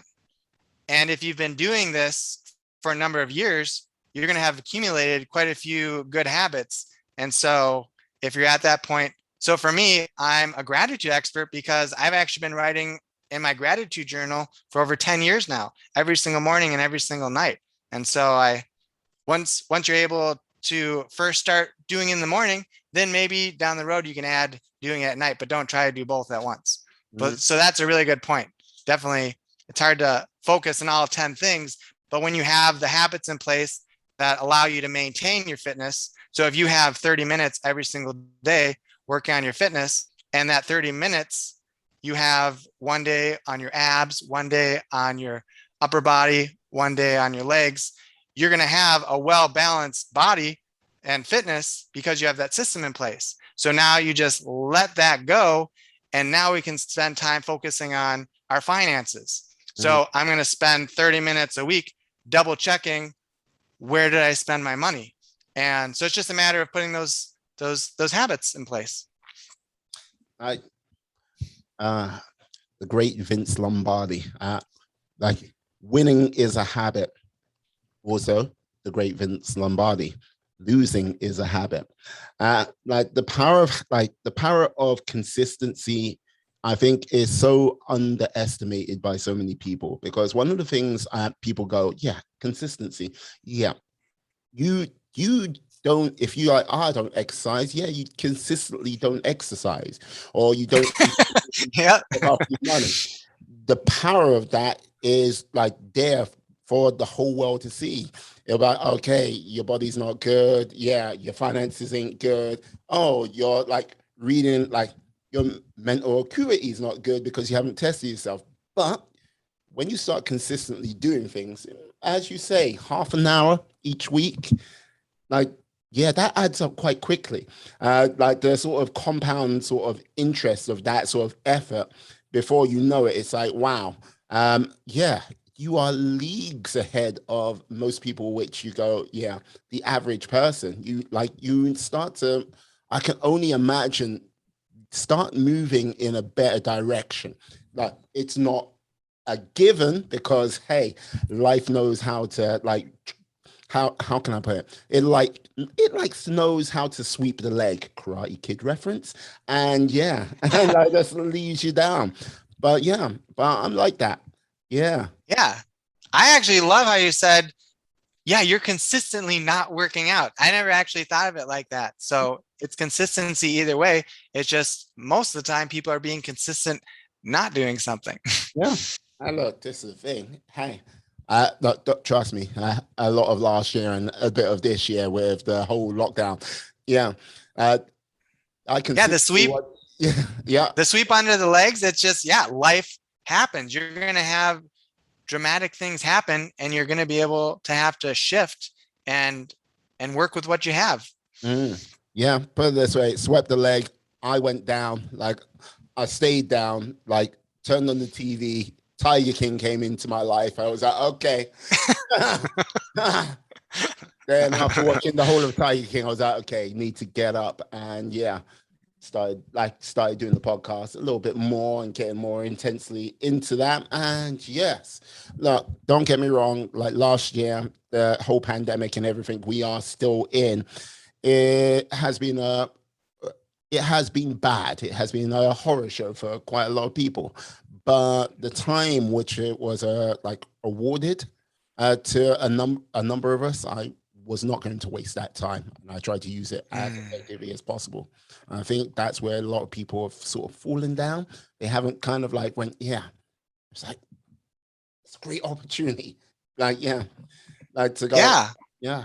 And if you've been doing this for a number of years, you're going to have accumulated quite a few good habits. And so if you're at that point, so for me, I'm a gratitude expert because I've actually been writing in my gratitude journal for over 10 years now, every single morning and every single night. And so once you're able to first start doing in the morning, then maybe down the road you can add doing it at night, but don't try to do both at once. But so that's a really good point. Definitely, it's hard to focus on all 10 things, but when you have the habits in place that allow you to maintain your fitness. So if you have 30 minutes every single day working on your fitness, and that 30 minutes, you have one day on your abs, one day on your upper body, one day on your legs, you're going to have a well-balanced body and fitness because you have that system in place. So now you just let that go. And now we can spend time focusing on our finances. So I'm going to spend 30 minutes a week double checking, where did I spend my money? And so it's just a matter of putting those habits in place. I the great Vince Lombardi. Like winning is a habit. Also, the great Vince Lombardi. Losing is a habit. Like the power of consistency, I think, is so underestimated by so many people, because one of the things people go, yeah, consistency. Yeah, you don't, if you like, I don't exercise, yeah, you consistently don't exercise, or you don't Yeah. off your money. The power of that is like there for the whole world to see. You're like, okay, your body's not good, yeah, your finances ain't good, oh, you're like reading, like your mental acuity is not good because you haven't tested yourself. But when you start consistently doing things, as you say, half an hour each week, like, yeah, that adds up quite quickly. Like the sort of compound sort of interest of that sort of effort, before you know it, it's like, wow, yeah, you are leagues ahead of most people, which you go, yeah, the average person. You start to, I can only imagine, start moving in a better direction. Like, it's not a given, because hey, life knows how to, like, how can I put it? It knows how to sweep the leg, Karate Kid reference, and yeah, and like just leaves you down. But yeah, but I'm like that. Yeah, Yeah. I actually love how you said, yeah, you're consistently not working out. I never actually thought of it like that. So it's consistency either way. It's just most of the time people are being consistent not doing something. yeah. And look, this is the thing. Hey, look, trust me, a lot of last year and a bit of this year with the whole lockdown. Yeah, uh, I can Yeah, see the sweep, what. Yeah, yeah, the sweep under the legs, it's just, yeah, life happens. You're going to have dramatic things happen and you're going to be able to have to shift and work with what you have. yeah. Put it this way: swept the leg. I went down. Like, I stayed down. Like, turned on the TV. Tiger King came into my life. I was like, okay. Then after watching the whole of Tiger King, I was like, okay, need to get up, and yeah, started doing the podcast a little bit more and getting more intensely into that. And yes, look, don't get me wrong, like last year, the whole pandemic and everything we are still in, it has been bad. It has been a horror show for quite a lot of people. But the time which it was like awarded to a number of us, I was not going to waste that time, and I tried to use it as effectively as possible. And I think that's where a lot of people have sort of fallen down. They haven't kind of like went, yeah, it's like, it's a great opportunity, like, yeah, like to go, Yeah. yeah.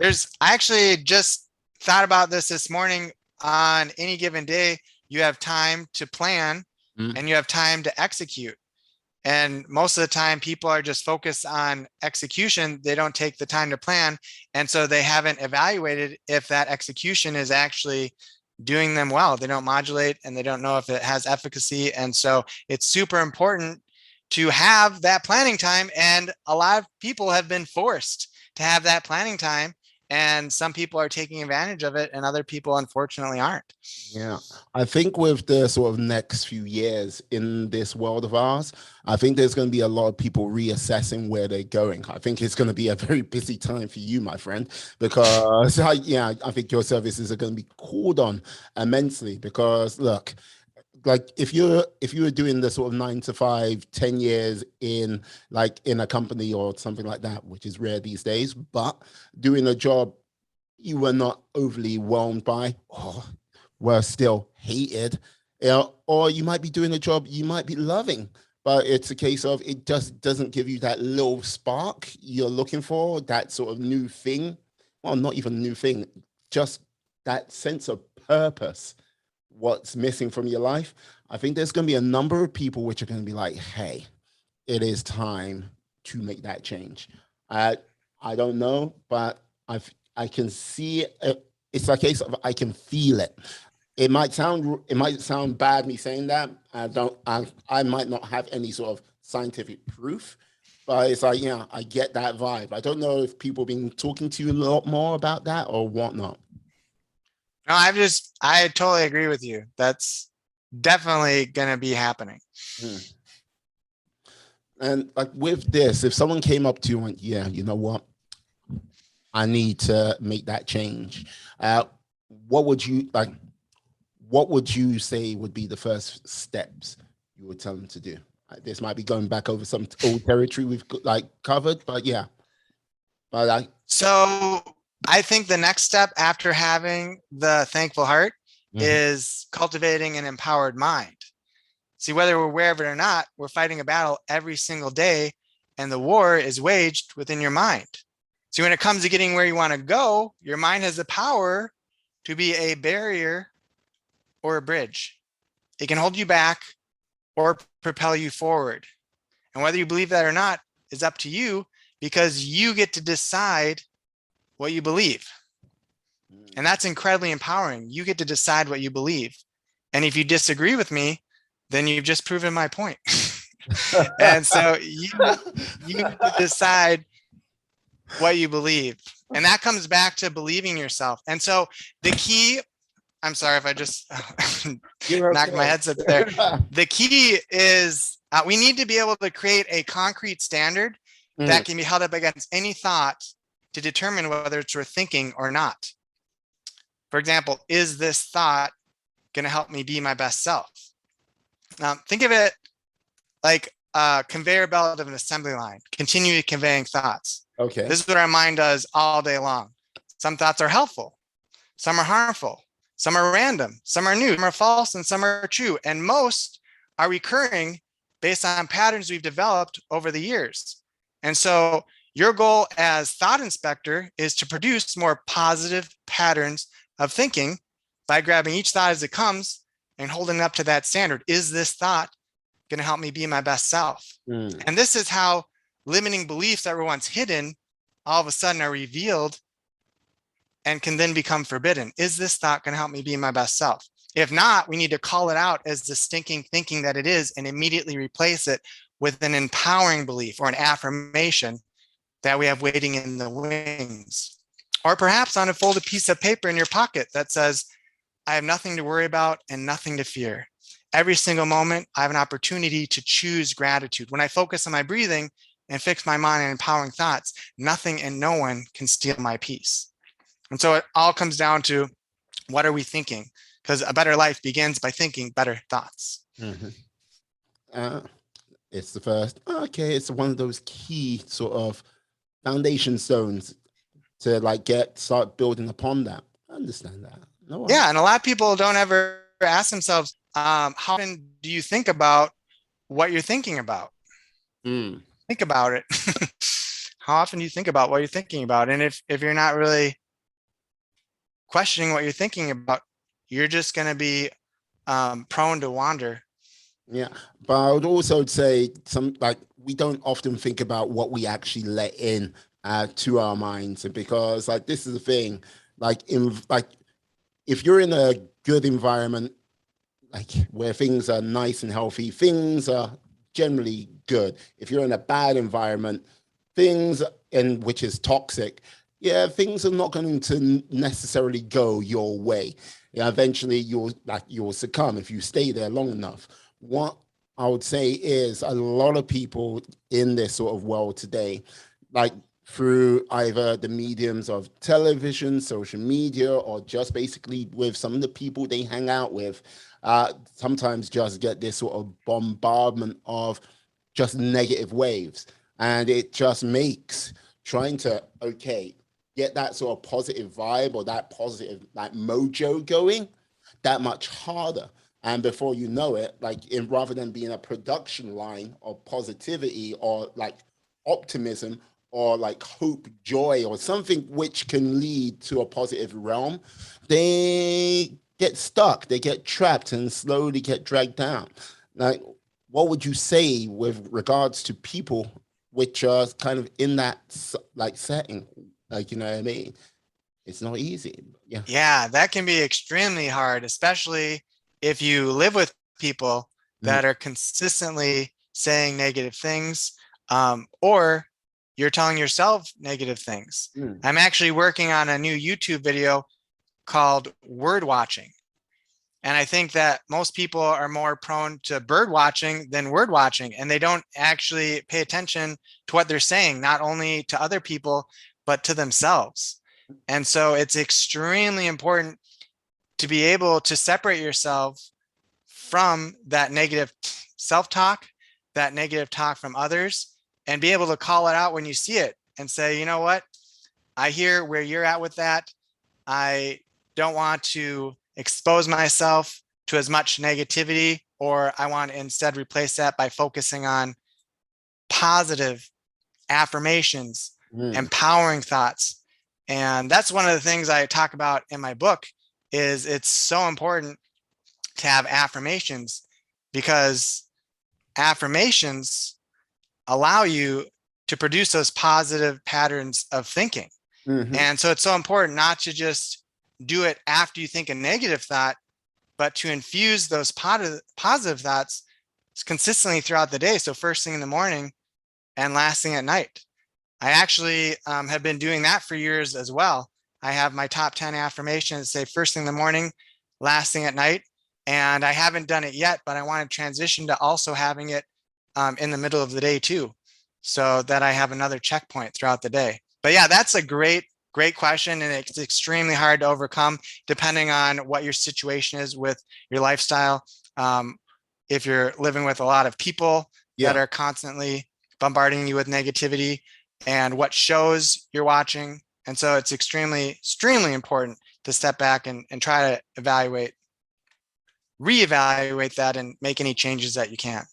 I actually just thought about this morning. On any given day, you have time to plan and you have time to execute. And most of the time, people are just focused on execution. They don't take the time to plan. And so they haven't evaluated if that execution is actually doing them well. They don't modulate and they don't know if it has efficacy. And so it's super important to have that planning time. And a lot of people have been forced to have that planning time. And some people are taking advantage of it and other people, unfortunately, aren't. Yeah, I think with the sort of next few years in this world of ours, I think there's going to be a lot of people reassessing where they're going. I think it's going to be a very busy time for you, my friend, because yeah, I think your services are going to be called on immensely. Because look, like if you were doing the sort of 9 to 5, 10 years in like in a company or something like that, which is rare these days, but doing a job you were not overly whelmed by, or were still hated, you know, or you might be doing a job you might be loving, but it's a case of it just doesn't give you that little spark you're looking for, that sort of new thing. Well, not even a new thing, just that sense of purpose, what's missing from your life. I think there's going to be a number of people which are going to be like, hey, it is time to make that change. I I don't know, but I can see it. It's a case of I can feel it. It might sound bad me saying that. I don't. I might not have any sort of scientific proof, but it's like, yeah, I get that vibe. I don't know if people have been talking to you a lot more about that or whatnot. No, I totally agree with you. That's definitely going to be happening. Mm. And like with this, if someone came up to you and went, yeah, you know what? I need to make that change. What would you like? What would you say would be the first steps you would tell them to do? This might be going back over some old territory we've like covered, but yeah. But So I think the next step after having the thankful heart Mhm. is cultivating an empowered mind. See, whether we're aware of it or not, we're fighting a battle every single day, and the war is waged within your mind. So when it comes to getting where you want to go, your mind has the power to be a barrier or a bridge. It can hold you back or propel you forward. And whether you believe that or not is up to you, because you get to decide what you believe. And that's incredibly empowering. You get to decide what you believe. And if you disagree with me, then you've just proven my point. And so you get to decide what you believe. And that comes back to believing yourself. And so the key, I'm sorry if I just knocked my headset there. The key is we need to be able to create a concrete standard that can be held up against any thought to determine whether it's worth thinking or not. For example, is this thought going to help me be my best self? Think of it like a conveyor belt of an assembly line, continue conveying thoughts. Okay. This is what our mind does all day long. Some thoughts are helpful, some are harmful, some are random, some are new, some are false, and some are true. And most are recurring based on patterns we've developed over the years. And so your goal as thought inspector is to produce more positive patterns of thinking by grabbing each thought as it comes and holding it up to that standard. Is this thought going to help me be my best self? And this is how limiting beliefs that were once hidden all of a sudden are revealed and can then become forbidden. Is this thought going to help me be my best self? If not, we need to call it out as the stinking thinking that it is and immediately replace it with an empowering belief or an affirmation that we have waiting in the wings. Or perhaps on a folded piece of paper in your pocket that says, I have nothing to worry about and nothing to fear. Every single moment, I have an opportunity to choose gratitude. When I focus on my breathing and fix my mind on empowering thoughts, nothing and no one can steal my peace. And so it all comes down to, what are we thinking? Because a better life begins by thinking better thoughts. It's the first. Okay, it's one of those key sort of foundation stones to like start building upon that. I understand that. No. Yeah, and a lot of people don't ever ask themselves, how often do you think about what you're thinking about? Think about it. How often do you think about what you're thinking about? And if you're not really questioning what you're thinking about, you're just going to be prone to wander. Yeah, but I would also say we don't often think about what we actually let in to our minds, and because like this is the thing, if you're in a good environment, like where things are nice and healthy, things are generally good. If you're in a bad environment, which is toxic, yeah, things are not going to necessarily go your way. Yeah, eventually you'll succumb if you stay there long enough. What I would say is a lot of people in this sort of world today, like through either the mediums of television, social media, or just basically with some of the people they hang out with, sometimes just get this sort of bombardment of just negative waves. And it just makes trying to, get that sort of positive vibe or that positive like mojo going that much harder. And before you know it, rather than being a production line of positivity or like optimism or like hope, joy, or something which can lead to a positive realm, they get stuck, they get trapped and slowly get dragged down. Like, what would you say with regards to people which are kind of in that like setting? Like, you know what I mean? It's not easy. Yeah. Yeah, that can be extremely hard, especially if you live with people that are consistently saying negative things, or you're telling yourself negative things. I'm actually working on a new YouTube video called word watching. And I think that most people are more prone to bird watching than word watching, and they don't actually pay attention to what they're saying, not only to other people, but to themselves. And so it's extremely important to be able to separate yourself from that negative self-talk, that negative talk from others, and be able to call it out when you see it and say, you know what? I hear where you're at with that. I don't want to expose myself to as much negativity, or I want to instead replace that by focusing on positive affirmations, empowering thoughts. And that's one of the things I talk about in my book is it's so important to have affirmations, because affirmations allow you to produce those positive patterns of thinking. And so it's so important not to just do it after you think a negative thought, but to infuse those positive thoughts consistently throughout the day. So first thing in the morning and last thing at night. I actually have been doing that for years as well. I have my top 10 affirmations, say first thing in the morning, last thing at night. And I haven't done it yet, but I want to transition to also having it in the middle of the day too, so that I have another checkpoint throughout the day. But yeah, that's a great question. And it's extremely hard to overcome depending on what your situation is with your lifestyle. If you're living with a lot of people that are constantly bombarding you with negativity, and what shows you're watching. And so it's extremely important to step back and try to reevaluate that and make any changes that you can.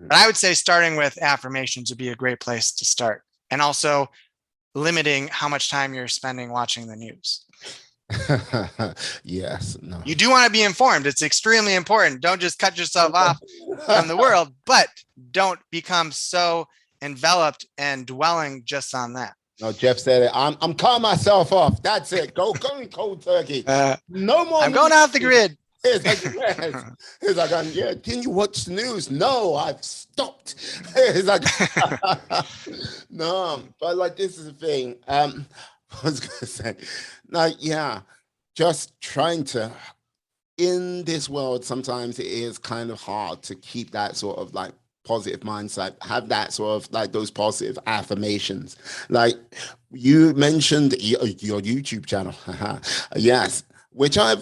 But I would say starting with affirmations would be a great place to start. And also limiting how much time you're spending watching the news. Yes. No. You do want to be informed. It's extremely important. Don't just cut yourself off from the world, but don't become so enveloped and dwelling just on that. No, Jeff said it. I'm cutting myself off. That's it. Going cold turkey. No more. I'm going off the grid. It's like, yeah, can you watch the news? No, I've stopped. It's like, no, but like, this is the thing. I was going to say, like, yeah, just trying to, in this world, sometimes it is kind of hard to keep that sort of like positive mindset, have that sort of like those positive affirmations. Like you mentioned your YouTube channel. Yes, which I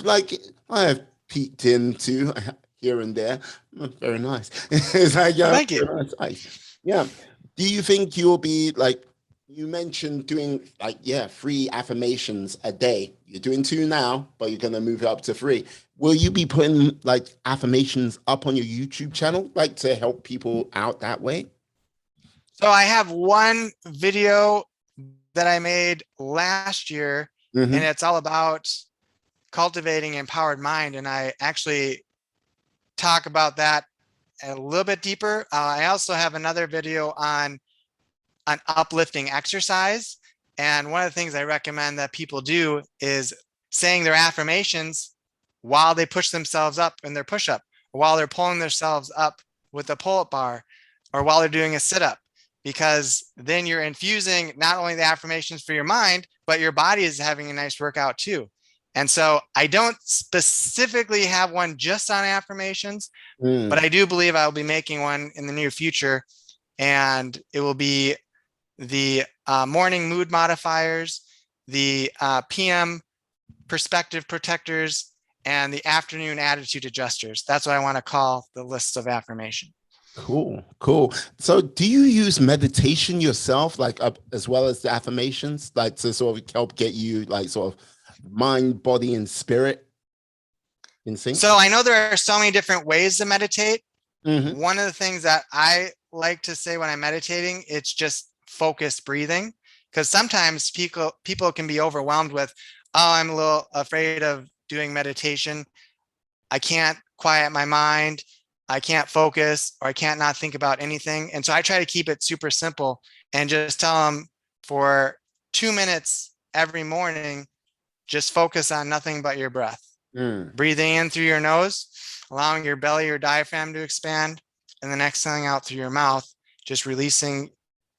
have peeked into here and there. Very nice. It's like, thank you. Nice. Yeah. Do you think you'll be like, you mentioned doing like, free affirmations a day? You're doing 2 now, but you're going to move it up to 3. Will you be putting like affirmations up on your YouTube channel, like to help people out that way? So I have one video that I made last year, and it's all about cultivating empowered mind. And I actually talk about that a little bit deeper. I also have another video on uplifting exercise. And one of the things I recommend that people do is saying their affirmations while they push themselves up in their push-up, while they're pulling themselves up with a pull-up bar, or while they're doing a sit-up, because then you're infusing not only the affirmations for your mind, but your body is having a nice workout too. And so I don't specifically have one just on affirmations, but I do believe I'll be making one in the near future. And it will be the morning mood modifiers, the PM perspective protectors, and the afternoon attitude adjusters. That's what I want to call the list of affirmation. Cool. So do you use meditation yourself, like as well as the affirmations, like to sort of help get you like sort of mind, body, and spirit in sync? So I know there are so many different ways to meditate. One of the things that I like to say when I'm meditating, it's just focused breathing, because sometimes people can be overwhelmed with, oh, I'm a little afraid of doing meditation. I can't quiet my mind. I can't focus, or I can't not think about anything. And so I try to keep it super simple and just tell them for 2 minutes every morning, just focus on nothing but your breath. Breathing in through your nose, allowing your belly or diaphragm to expand, and then exhaling out through your mouth, just releasing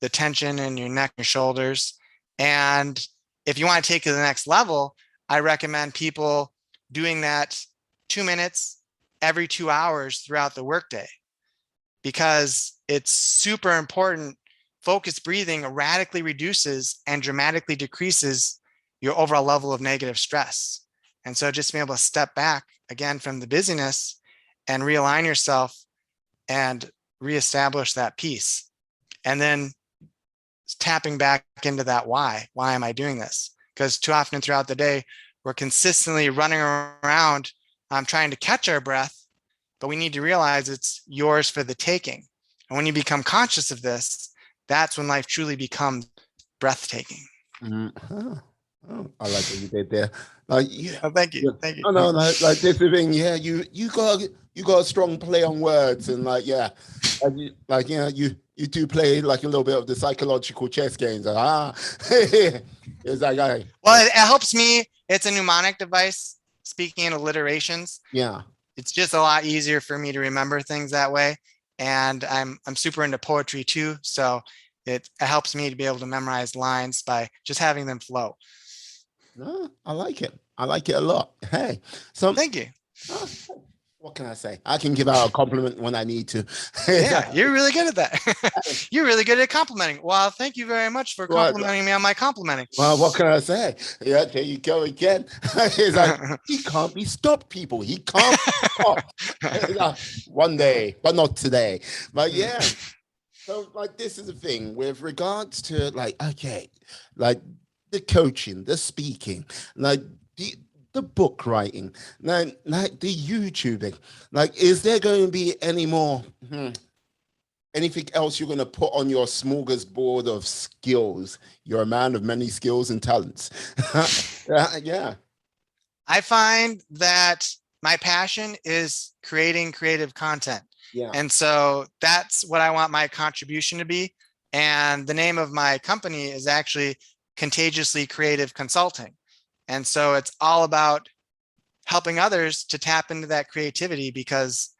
the tension in your neck and shoulders. And if you want to take it to the next level, I recommend people doing that 2 minutes every 2 hours throughout the workday, because it's super important. Focused breathing radically reduces and dramatically decreases your overall level of negative stress. And so just being able to step back again from the busyness and realign yourself and reestablish that peace. And then tapping back into that why am I doing this? Because too often throughout the day, we're consistently running around trying to catch our breath, but we need to realize it's yours for the taking. And when you become conscious of this, that's when life truly becomes breathtaking. Oh, I like what you did there. Like, yeah. Oh, thank you. Thank you. I know, like this thing. Yeah, you got a strong play on words, and like, yeah, you do play like a little bit of the psychological chess games. Like, it's like, well, it helps me. It's a mnemonic device. Speaking in alliterations. Yeah. It's just a lot easier for me to remember things that way. And I'm super into poetry too. So it helps me to be able to memorize lines by just having them flow. No, I like it. I like it a lot. Hey, so thank you. What can I say? I can give out a compliment when I need to. Yeah, you're really good at that. You're really good at complimenting. Well, thank you very much for complimenting me on my complimenting. Well, what can I say? Yeah, there you go again. It's like, he can't be stopped, people. He can't be stopped. One day, but not today. But yeah. So like, this is the thing with regards to like, okay, like the coaching, the speaking, like the book writing, like the YouTubing. Like, is there going to be any more anything else you're going to put on your smorgasbord of skills? You're a man of many skills and talents. Yeah. I find that my passion is creating creative content. Yeah. And so that's what I want my contribution to be. And the name of my company is actually Contagiously Creative Consulting. And so it's all about helping others to tap into that creativity, because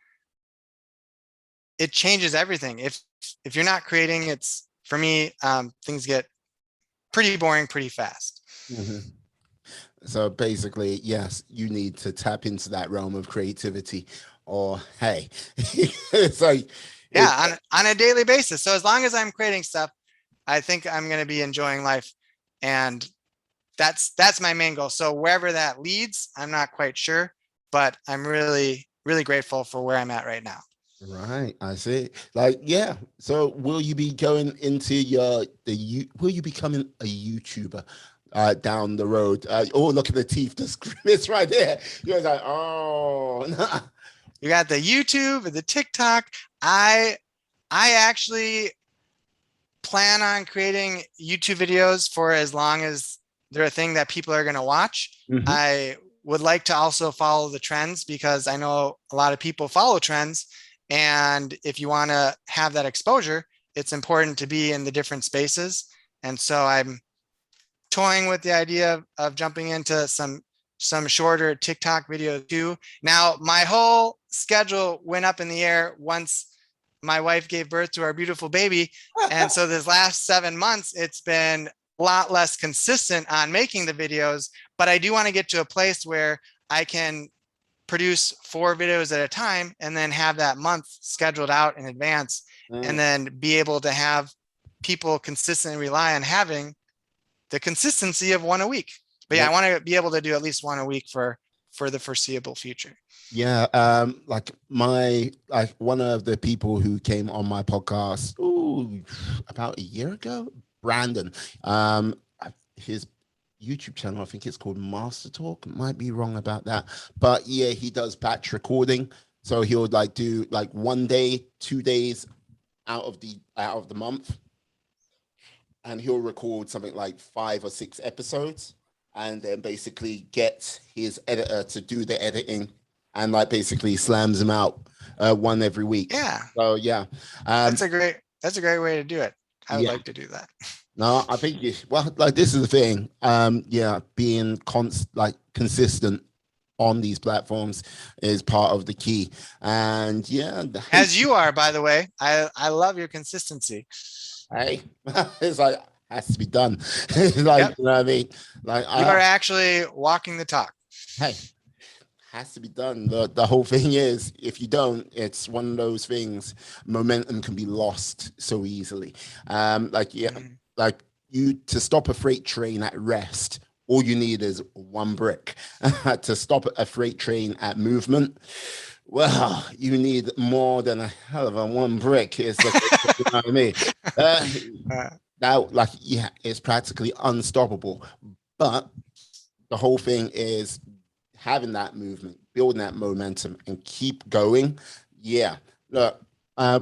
it changes everything. If you're not creating, it's, for me, things get pretty boring pretty fast. Mm-hmm. So basically, yes, you need to tap into that realm of creativity, or hey, it's like, yeah, on a daily basis. So as long as I'm creating stuff, I think I'm going to be enjoying life, and that's my main goal. So wherever that leads, I'm not quite sure, but I'm really grateful for where I'm at right now. Right, I see. Like, yeah. So will you be going into will you be becoming a YouTuber down the road? Oh, look at the teeth, it's right there. You're like, oh. You got the YouTube and the TikTok. I actually plan on creating YouTube videos for as long as they're a thing that people are going to watch. Mm-hmm. I would like to also follow the trends, because I know a lot of people follow trends. And if you want to have that exposure, it's important to be in the different spaces. And so I'm toying with the idea of jumping into some shorter TikTok videos too. Now, my whole schedule went up in the air once my wife gave birth to our beautiful baby. And so this last 7 months, it's been a lot less consistent on making the videos, but I do want to get to a place where I can produce 4 videos at a time and then have that month scheduled out in advance, and then be able to have people consistently rely on having the consistency of 1 a week. But yeah, I want to be able to do at least 1 a week for the foreseeable future. Yeah, like one of the people who came on my podcast about a year ago, Brandon, his YouTube channel, I think it's called Master Talk. Might be wrong about that, but yeah, he does batch recording. So he'll like do like 1 day, 2 days out of the month, and he'll record something like 5 or 6 episodes, and then basically get his editor to do the editing, and like basically slams them out one every week. Yeah. So yeah, that's a great way to do it. I would like to do that. No, I think well, like this is the thing. Yeah, being consistent on these platforms is part of the key. And yeah, As you are, by the way. I love your consistency. hey, it's like has to be done. Like, Yep. you know what I mean? Like, You are actually walking the talk. hey, has to be done. The whole thing is, if you don't, it's one of those things. Momentum can be lost so easily. Like yeah, Mhm. like you to stop a freight train at rest. All you need is one brick. To stop a freight train at movement, well, you need more than a hell of a one brick. It's like, you know what I mean? Uh, Uh, that like yeah, it's practically unstoppable. But the whole thing is having that movement, building that momentum, and keep going. Yeah, look,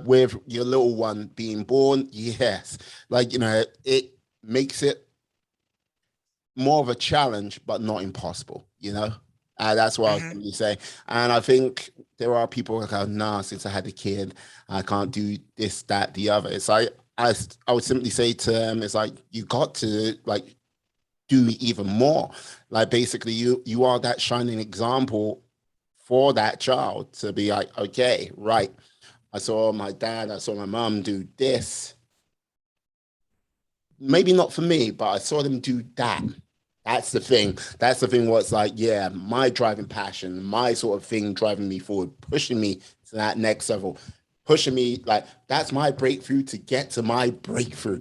with your little one being born, yes, like you know, it makes it more of a challenge, but not impossible. You know, that's what I was mhm. going to say. And I think there are people like, oh, nah, since I had a kid, I can't do this, that, the other. It's like I would simply say to them, it's like you got to like do even more. Like basically, you are that shining example for that child to be like, okay, right. I saw my dad, I saw my mom do this. Maybe not for me, but I saw them do that. That's the thing. That's the thing. What's like, yeah, my driving passion, my sort of thing driving me forward, pushing me to that next level, pushing me like that's my breakthrough to get to my breakthrough,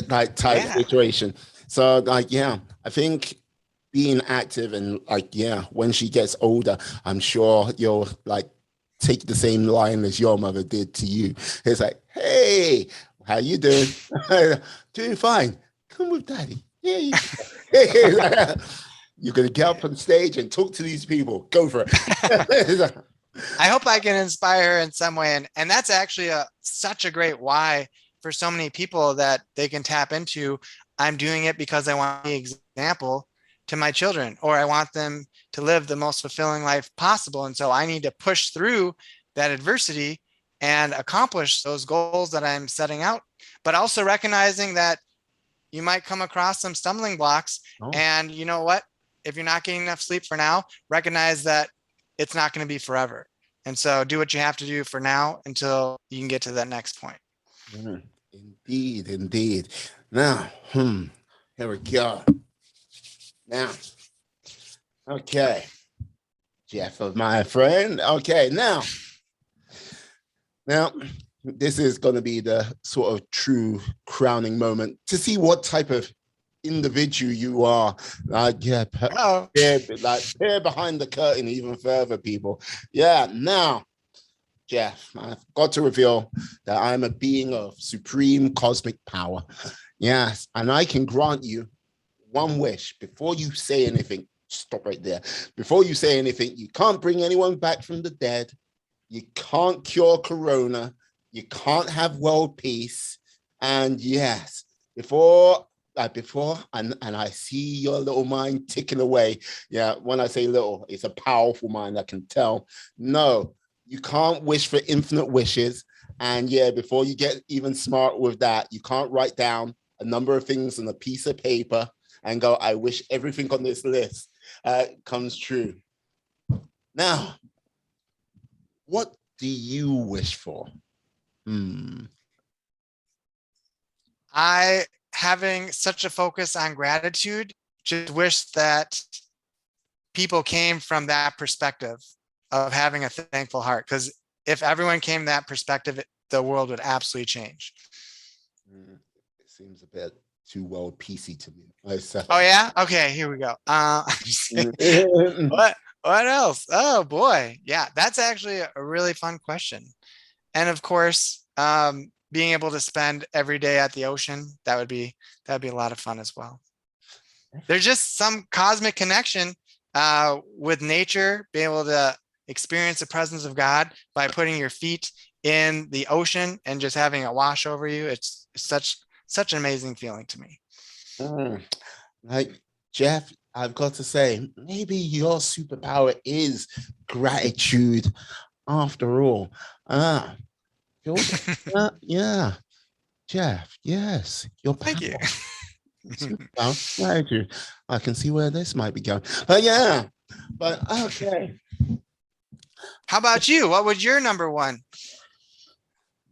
like type Yeah. situation. So like, yeah, I think being active and like, yeah, when she gets older, I'm sure you'll like take the same line as your mother did to you. It's like, hey, how you doing? Doing fine. Come with daddy. Yeah, you you're gonna get up on stage and talk to these people. Go for it. I hope I can inspire her in some way. And that's actually such a great why for so many people that they can tap into. I'm doing it because I want the example to my children, or I want them to live the most fulfilling life possible. And so I need to push through that adversity and accomplish those goals that I'm setting out, but also recognizing that you might come across some stumbling blocks. Oh, And you know what? If you're not getting enough sleep for now, recognize that it's not going to be forever. And so do what you have to do for now until you can get to that next point. indeed, indeed. Now, here we go. Now, okay, Jeff of my friend. Okay, now, this is going to be the sort of true crowning moment to see what type of individual you are. Like, yeah, Oh, peer behind the curtain even further, people. Yeah, now, Jeff, I've got to reveal that I'm a being of supreme cosmic power. Yes, and I can grant you one wish before you say anything. Stop right there. Before you say anything, you can't bring anyone back from the dead. You can't cure corona. You can't have world peace. And yes, and I see your little mind ticking away. Yeah, when I say little, it's a powerful mind, I can tell. No, you can't wish for infinite wishes. And yeah, before you get even smart with that, you can't write down a number of things on a piece of paper and go, I wish everything on this list comes true. Now, what do you wish for? Hmm. I, having such a focus on gratitude, just wish that people came from that perspective of having a thankful heart. Because if everyone came that perspective, the world would absolutely change. It seems a bit too well PC to me. Oh yeah. Okay. Here we go. What? What else? Oh boy. Yeah, that's actually a really fun question. And of course, being able to spend every day at the ocean, that'd be a lot of fun as well. There's just some cosmic connection with nature, being able to experience the presence of God by putting your feet in the ocean and just having it wash over you. It's such an amazing feeling to me. Like Jeff, I've got to say, maybe your superpower is gratitude after all. Ah, your, yeah, Jeff, yes, your Thank you. power, superpower, gratitude. I can see where this might be going. But yeah, But okay. How about you? What would your number one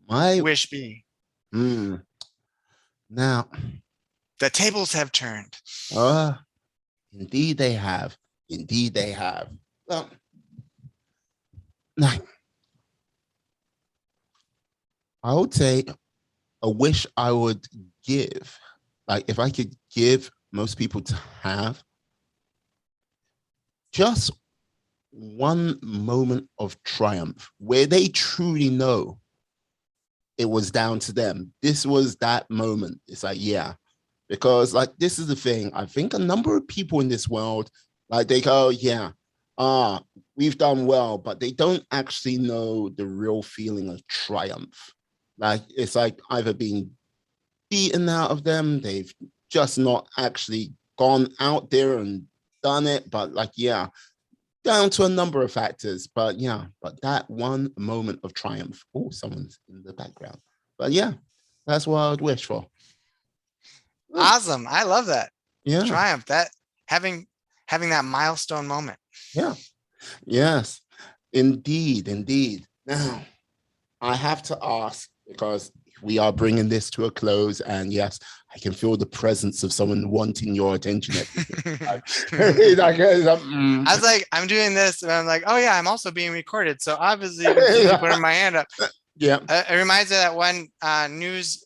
My wish be? now, The tables have turned. indeed they have. Indeed they have. Well, now, I would say a wish I would give, like if I could give most people to have just one moment of triumph where they truly know it was down to them. This was that moment. It's like, yeah, because like this is the thing. I think a number of people in this world, like they go, yeah, we've done well, but they don't actually know the real feeling of triumph. Like it's like either being beaten out of them, they've just not actually gone out there and done it, but like, yeah, down to a number of factors, but yeah, but that one moment of triumph. Oh, someone's in the background. But yeah, that's what I would wish for. Awesome. I love that. Yeah. Triumph. That having that milestone moment. Yeah. Yes. Indeed. Indeed. Now, I have to ask because we are bringing this to a close, and yes, I can feel the presence of someone wanting your attention. I was like, I'm doing this, and I'm like, oh yeah, I'm also being recorded. So obviously, putting my hand up. Yeah. It reminds me of that one news.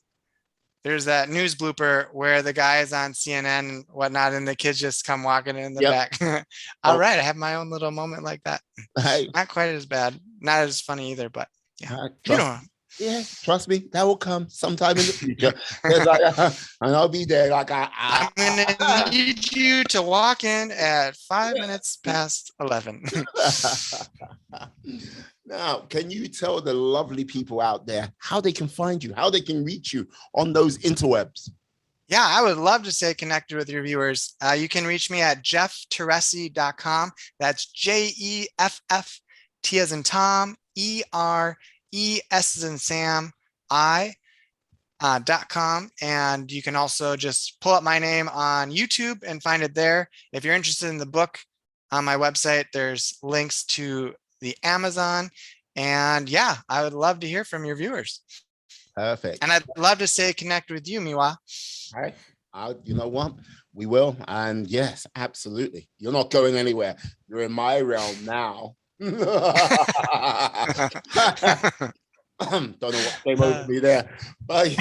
There's that news blooper where the guy is on CNN and whatnot, and the kids just come walking in the back. All right, I have my own little moment like that. Hey. Not quite as bad, not as funny either, but yeah, yeah, trust me, that will come sometime in the future. And I'll be there. Like I'm gonna need you to walk in at 5 minutes past 11. Now, can you tell the lovely people out there how they can find you, how they can reach you on those interwebs? Yeah, I would love to stay connected with your viewers. You can reach me at jeffteresi.com. That's JEFF, T as in Tom, ERES as in Sam, .com. And you can also just pull up my name on YouTube and find it there. If you're interested in the book on my website, there's links to the Amazon. And yeah, I would love to hear from your viewers. Perfect. And I'd love to stay connected with you, Miwa. All right. You know what? We will. And yes, absolutely. You're not going anywhere. You're in my realm now. Don't know what came over me there. But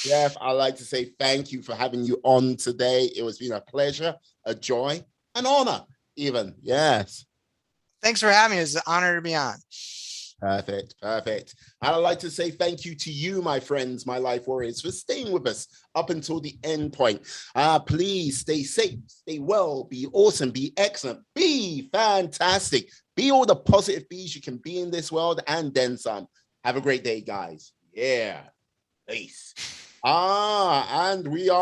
Jeff, I'd like to say thank you for having you on today. It was been a pleasure, a joy, an honor, even. Yes. Thanks for having me. It's an honor to be on. Perfect. Perfect. I'd like to say thank you to you, my friends, my life warriors, for staying with us up until the end point. Please stay safe, stay well, be awesome, be excellent, be fantastic, be all the positive bees you can be in this world and then some. Have a great day, guys. Yeah. Peace. And we are